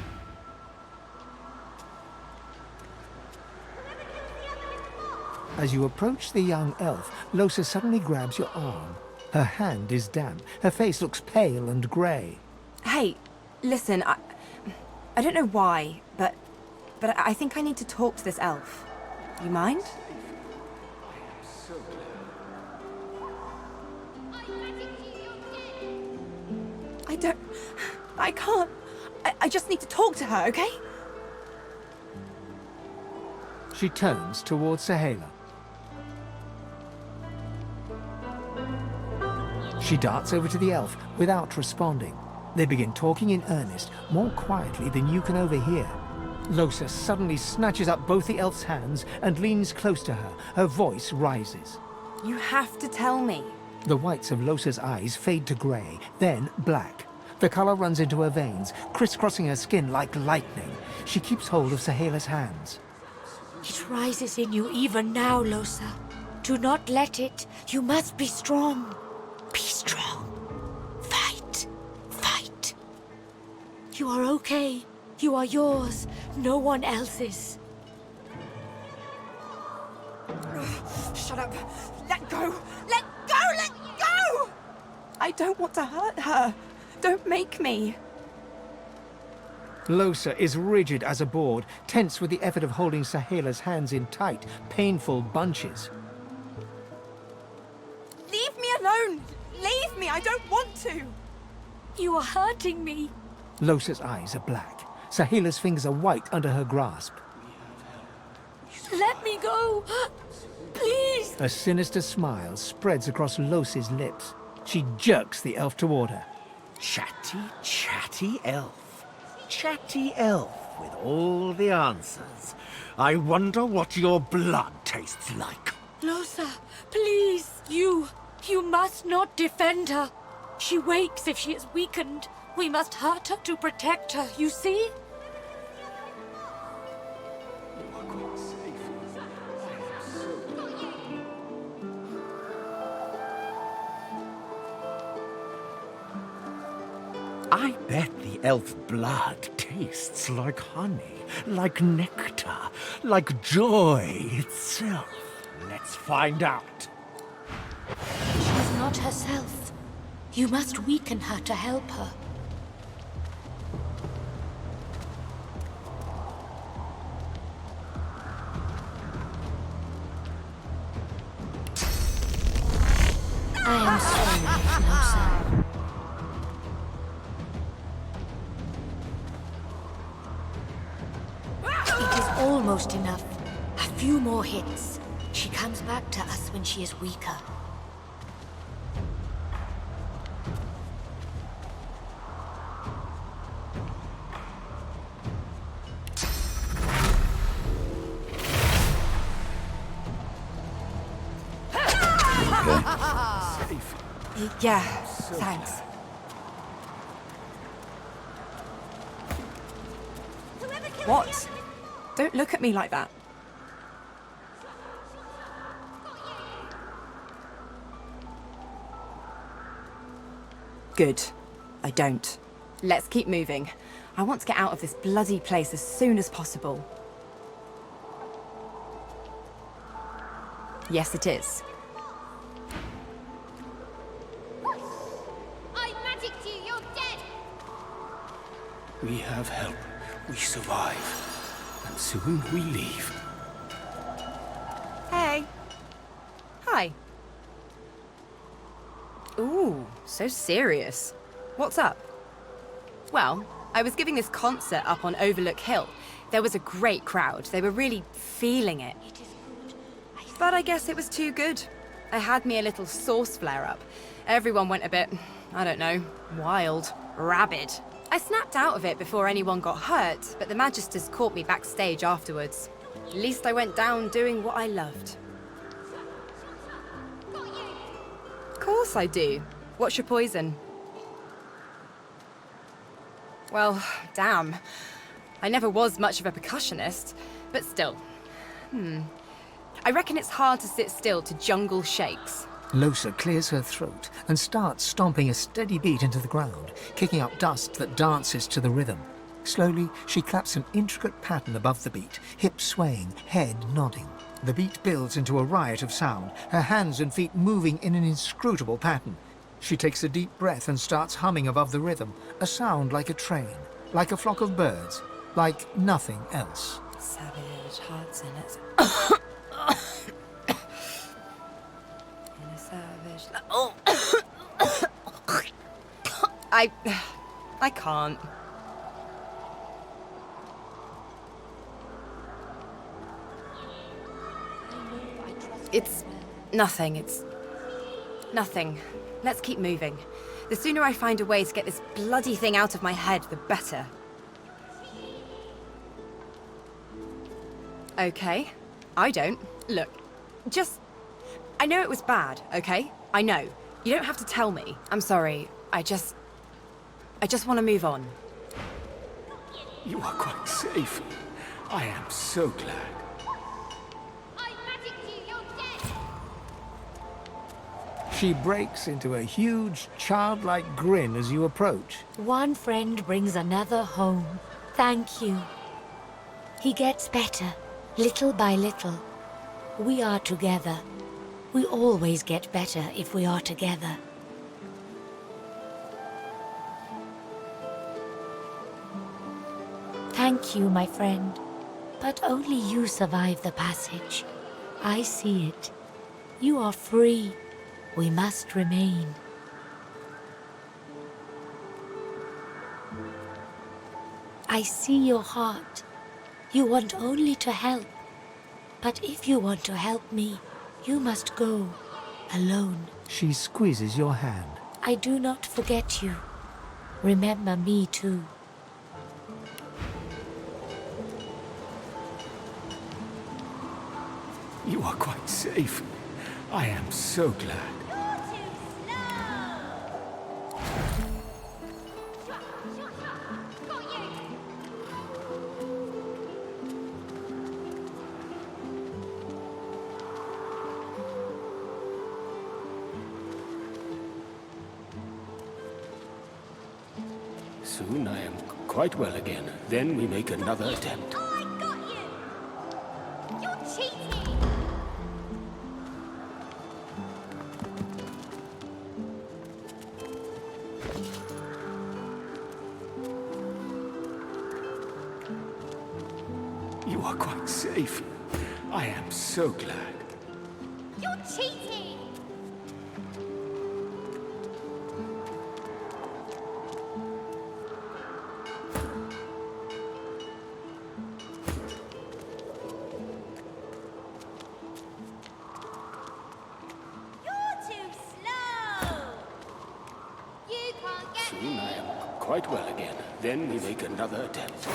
As you approach the young elf, Losa suddenly grabs your arm. Her hand is damp. Her face looks pale and grey. Hey, listen, I don't know why, but I think I need to talk to this elf. You mind? I can't. I just need to talk to her, okay? She turns towards Sahela. She darts over to the elf without responding. They begin talking in earnest, more quietly than you can overhear. Losa suddenly snatches up both the elf's hands and leans close to her. Her voice rises. You have to tell me. The whites of Losa's eyes fade to grey, then black. The color runs into her veins, crisscrossing her skin like lightning. She keeps hold of Sahela's hands. It rises in you even now, Losa. Do not let it. You must be strong. Be strong. Fight. Fight. You are okay. You are yours. No one else's. Shut up. Let go. Let go. Let go. I don't want to hurt her. Don't make me. Losa is rigid as a board, tense with the effort of holding Sahela's hands in tight, painful bunches. Leave me alone! Leave me! I don't want to! You are hurting me. Losa's eyes are black. Sahela's fingers are white under her grasp. Let me go! Please! A sinister smile spreads across Losa's lips. She jerks the elf toward her. Chatty, chatty elf. Chatty elf with all the answers. I wonder what your blood tastes like. Losa, please, you must not defend her. She wakes if she is weakened. We must hurt her to protect her, you see? I bet the elf blood tastes like honey, like nectar, like joy itself. Let's find out. She is not herself. You must weaken her to help her. I am sorry, Losa. It is almost enough. A few more hits. She comes back to us when she is weaker. Yeah, thanks. What? Don't look at me like that. Good. I don't. Let's keep moving. I want to get out of this bloody place as soon as possible. Yes, it is. I magicked you, you're dead! We have help. We survive. And soon we leave. Hey. Hi. Ooh, so serious. What's up? Well, I was giving this concert up on Overlook Hill. There was a great crowd. They were really feeling it. But I guess it was too good. I had me a little sauce flare-up. Everyone went a bit, I don't know, wild, rabid. I snapped out of it before anyone got hurt, but the Magisters caught me backstage afterwards. At least I went down doing what I loved. Of course I do. What's your poison? Well, damn. I never was much of a percussionist, but still. I reckon it's hard to sit still to jungle shakes. Losa clears her throat and starts stomping a steady beat into the ground, kicking up dust that dances to the rhythm. Slowly, she claps an intricate pattern above the beat, hips swaying, head nodding. The beat builds into a riot of sound, her hands and feet moving in an inscrutable pattern. She takes a deep breath and starts humming above the rhythm, a sound like a train, like a flock of birds, like nothing else. Savage hearts in it. In a savage... Oh! I can't. It's nothing. It's nothing. Let's keep moving. The sooner I find a way to get this bloody thing out of my head, the better. Okay. I don't. Look, I know it was bad, okay? I know. You don't have to tell me. I'm sorry. I just want to move on. You are quite safe. I am so glad. She breaks into a huge, childlike grin as you approach. One friend brings another home. Thank you. He gets better, little by little. We are together. We always get better if we are together. Thank you, my friend. But only you survive the passage. I see it. You are free. We must remain. I see your heart. You want only to help. But if you want to help me, you must go alone. She squeezes your hand. I do not forget you. Remember me too. You are quite safe. I am so glad. Soon I am quite well again. Then we make another attempt. I got you! You're cheating! You are quite safe. I am so glad. You're cheating! Soon I am quite well again. Then we make another attempt.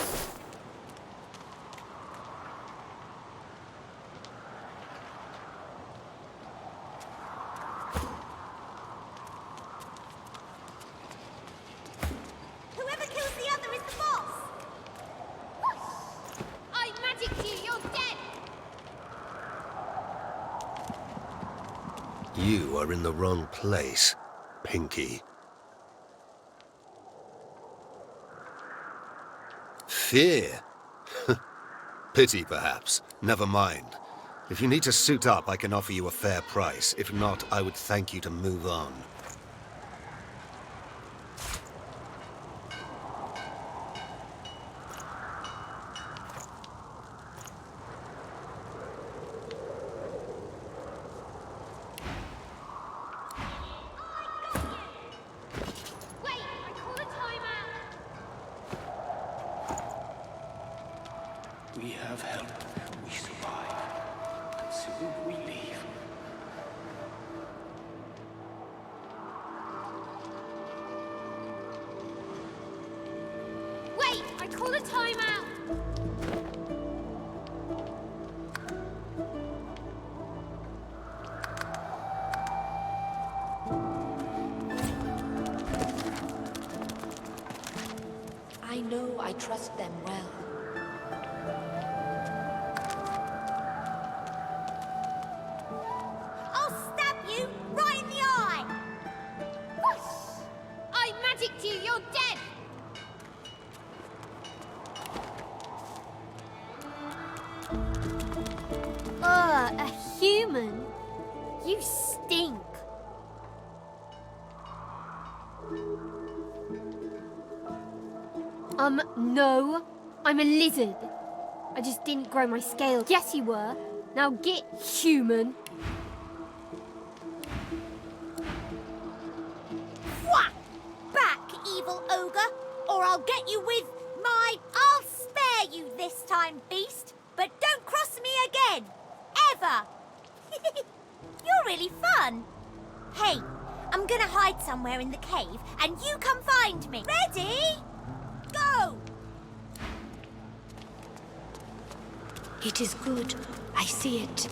You are in the wrong place, Pinky. Fear? Pity, perhaps. Never mind. If you need to suit up, I can offer you a fair price. If not, I would thank you to move on. We have help. We survive. And soon we leave. Wait! I call a timeout! I know I trust them well. I'll stab you right in the eye! Whoosh! I magicked you, you're dead! Ugh, a human? You stink. No. I'm a lizard. I just didn't grow my scales. Yes, you were. Now get human. Whack! Back, evil ogre, or I'll get you with my... I'll spare you this time, beast, but don't cross me again. Ever. You're really fun. Hey, I'm gonna hide somewhere in the cave, and you come find me. Ready? Go! It is good. I see it.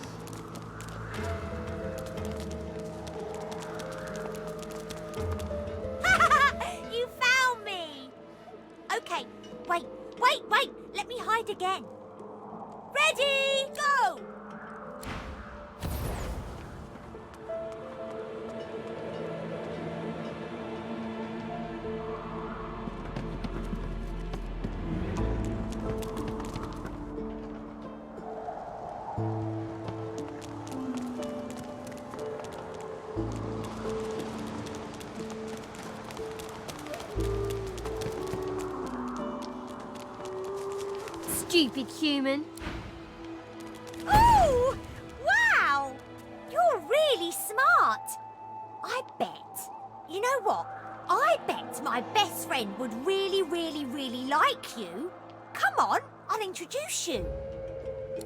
You found me! Okay, wait. Let me hide again. Ready, go! Stupid human. Oh! Wow! You're really smart. I bet. You know what? I bet my best friend would really like you. Come on, I'll introduce you.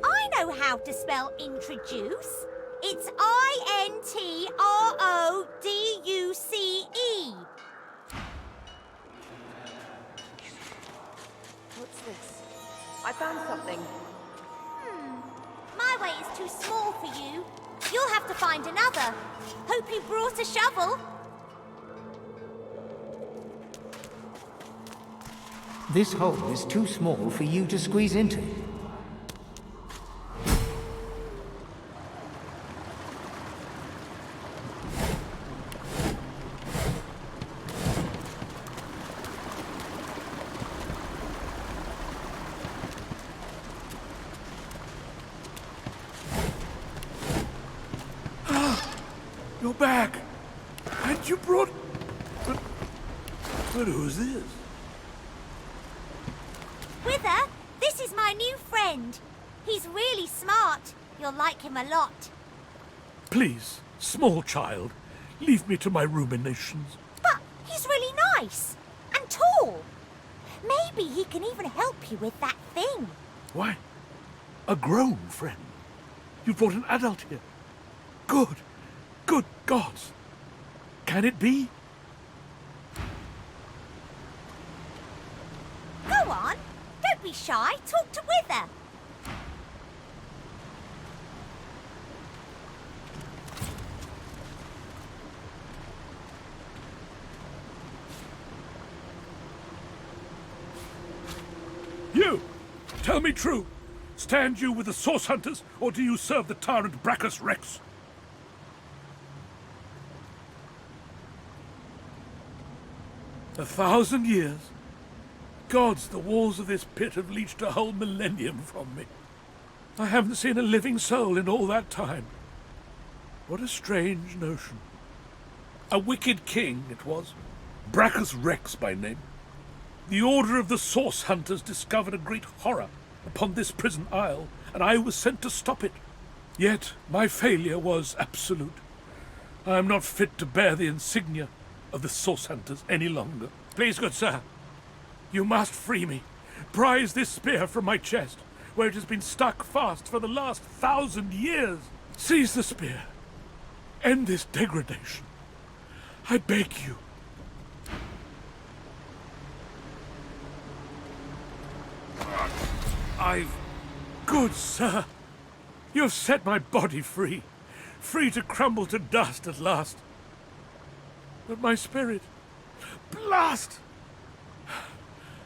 I know how to spell introduce. It's I-N-T-R-O-D-U-C-E. What's this? I found something. My way is too small for you. You'll have to find another. Hope you brought a shovel. This hole is too small for you to squeeze into. You're back! And you brought... But who's this? Wither, this is my new friend. He's really smart. You'll like him a lot. Please, small child, leave me to my ruminations. But he's really nice and tall. Maybe he can even help you with that thing. Why? A grown friend? You brought an adult here. Good. Good gods. Can it be? Go on. Don't be shy. Talk to Wither. You! Tell me true. Stand you with the Source Hunters, or do you serve the tyrant Brachus Rex? 1,000 years? Gods, the walls of this pit have leached a whole millennium from me. I haven't seen a living soul in all that time. What a strange notion. A wicked king it was, Brachus Rex by name. The Order of the Source Hunters discovered a great horror upon this prison isle, and I was sent to stop it. Yet my failure was absolute. I am not fit to bear the insignia of the Source Hunters any longer. Please, good sir, you must free me. Prise this spear from my chest, where it has been stuck fast for the last 1,000 years. Seize the spear. End this degradation. I beg you. Good sir, you have set my body free, free to crumble to dust at last. But my spirit, blast!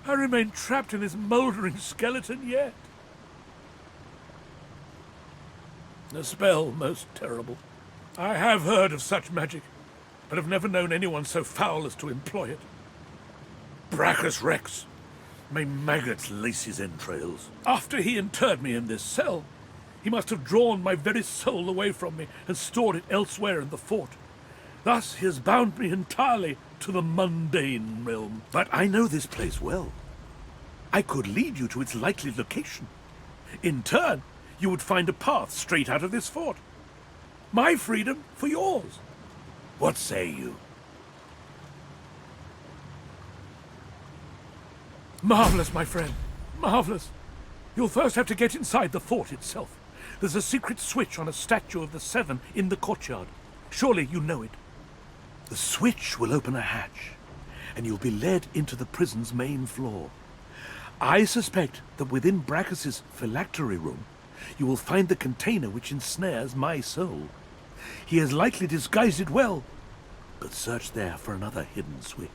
I remain trapped in this mouldering skeleton yet. A spell most terrible. I have heard of such magic, but have never known anyone so foul as to employ it. Brachus Rex. May maggots lace his entrails. After he interred me in this cell, he must have drawn my very soul away from me and stored it elsewhere in the fort. Thus he has bound me entirely to the mundane realm. But I know this place well. I could lead you to its likely location. In turn, you would find a path straight out of this fort. My freedom for yours. What say you? Marvelous, my friend. Marvelous. You'll first have to get inside the fort itself. There's a secret switch on a statue of the Seven in the courtyard. Surely you know it. The switch will open a hatch, and you'll be led into the prison's main floor. I suspect that within Brachus's phylactery room, you will find the container which ensnares my soul. He has likely disguised it well, but search there for another hidden switch.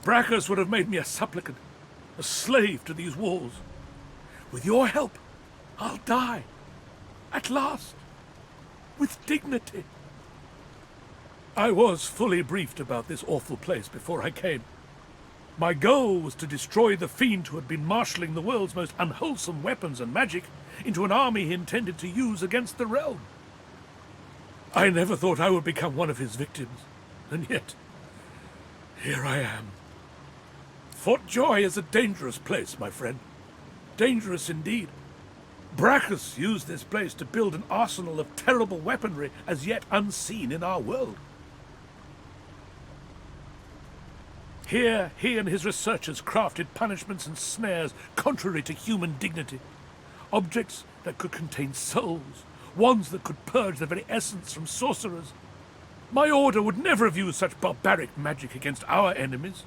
Brachus would have made me a supplicant, a slave to these walls. With your help, I'll die. At last. With dignity. I was fully briefed about this awful place before I came. My goal was to destroy the fiend who had been marshalling the world's most unwholesome weapons and magic into an army he intended to use against the realm. I never thought I would become one of his victims, and yet, here I am. Fort Joy is a dangerous place, my friend. Dangerous indeed. Brachus used this place to build an arsenal of terrible weaponry as yet unseen in our world. Here, he and his researchers crafted punishments and snares contrary to human dignity. Objects that could contain souls, wands that could purge the very essence from sorcerers. My order would never have used such barbaric magic against our enemies.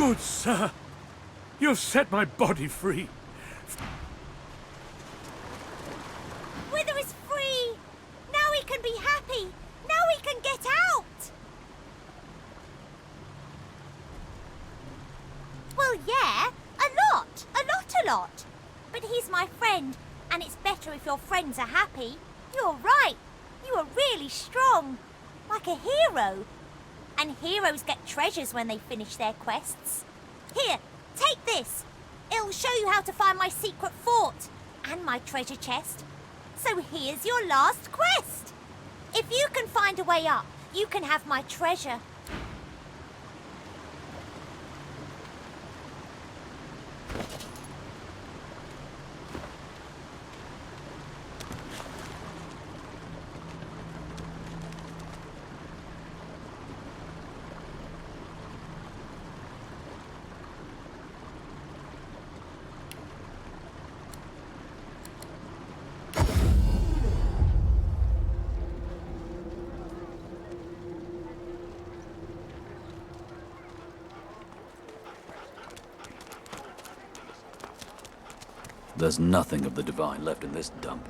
Good sir, you have set my body free. Wither is free! Now he can be happy! Now he can get out! Well, yeah, a lot. But he's my friend, and it's better if your friends are happy. You're right. You are really strong. Like a hero. And heroes get treasures when they finish their quests. Here, take this. It'll show you how to find my secret fort and my treasure chest. So here's your last quest. If you can find a way up, you can have my treasure. There's nothing of the divine left in this dump.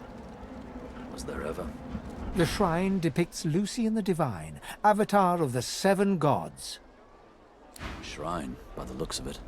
Was there ever? The shrine depicts Lucian the Divine, avatar of the 7 gods. Shrine, by the looks of it.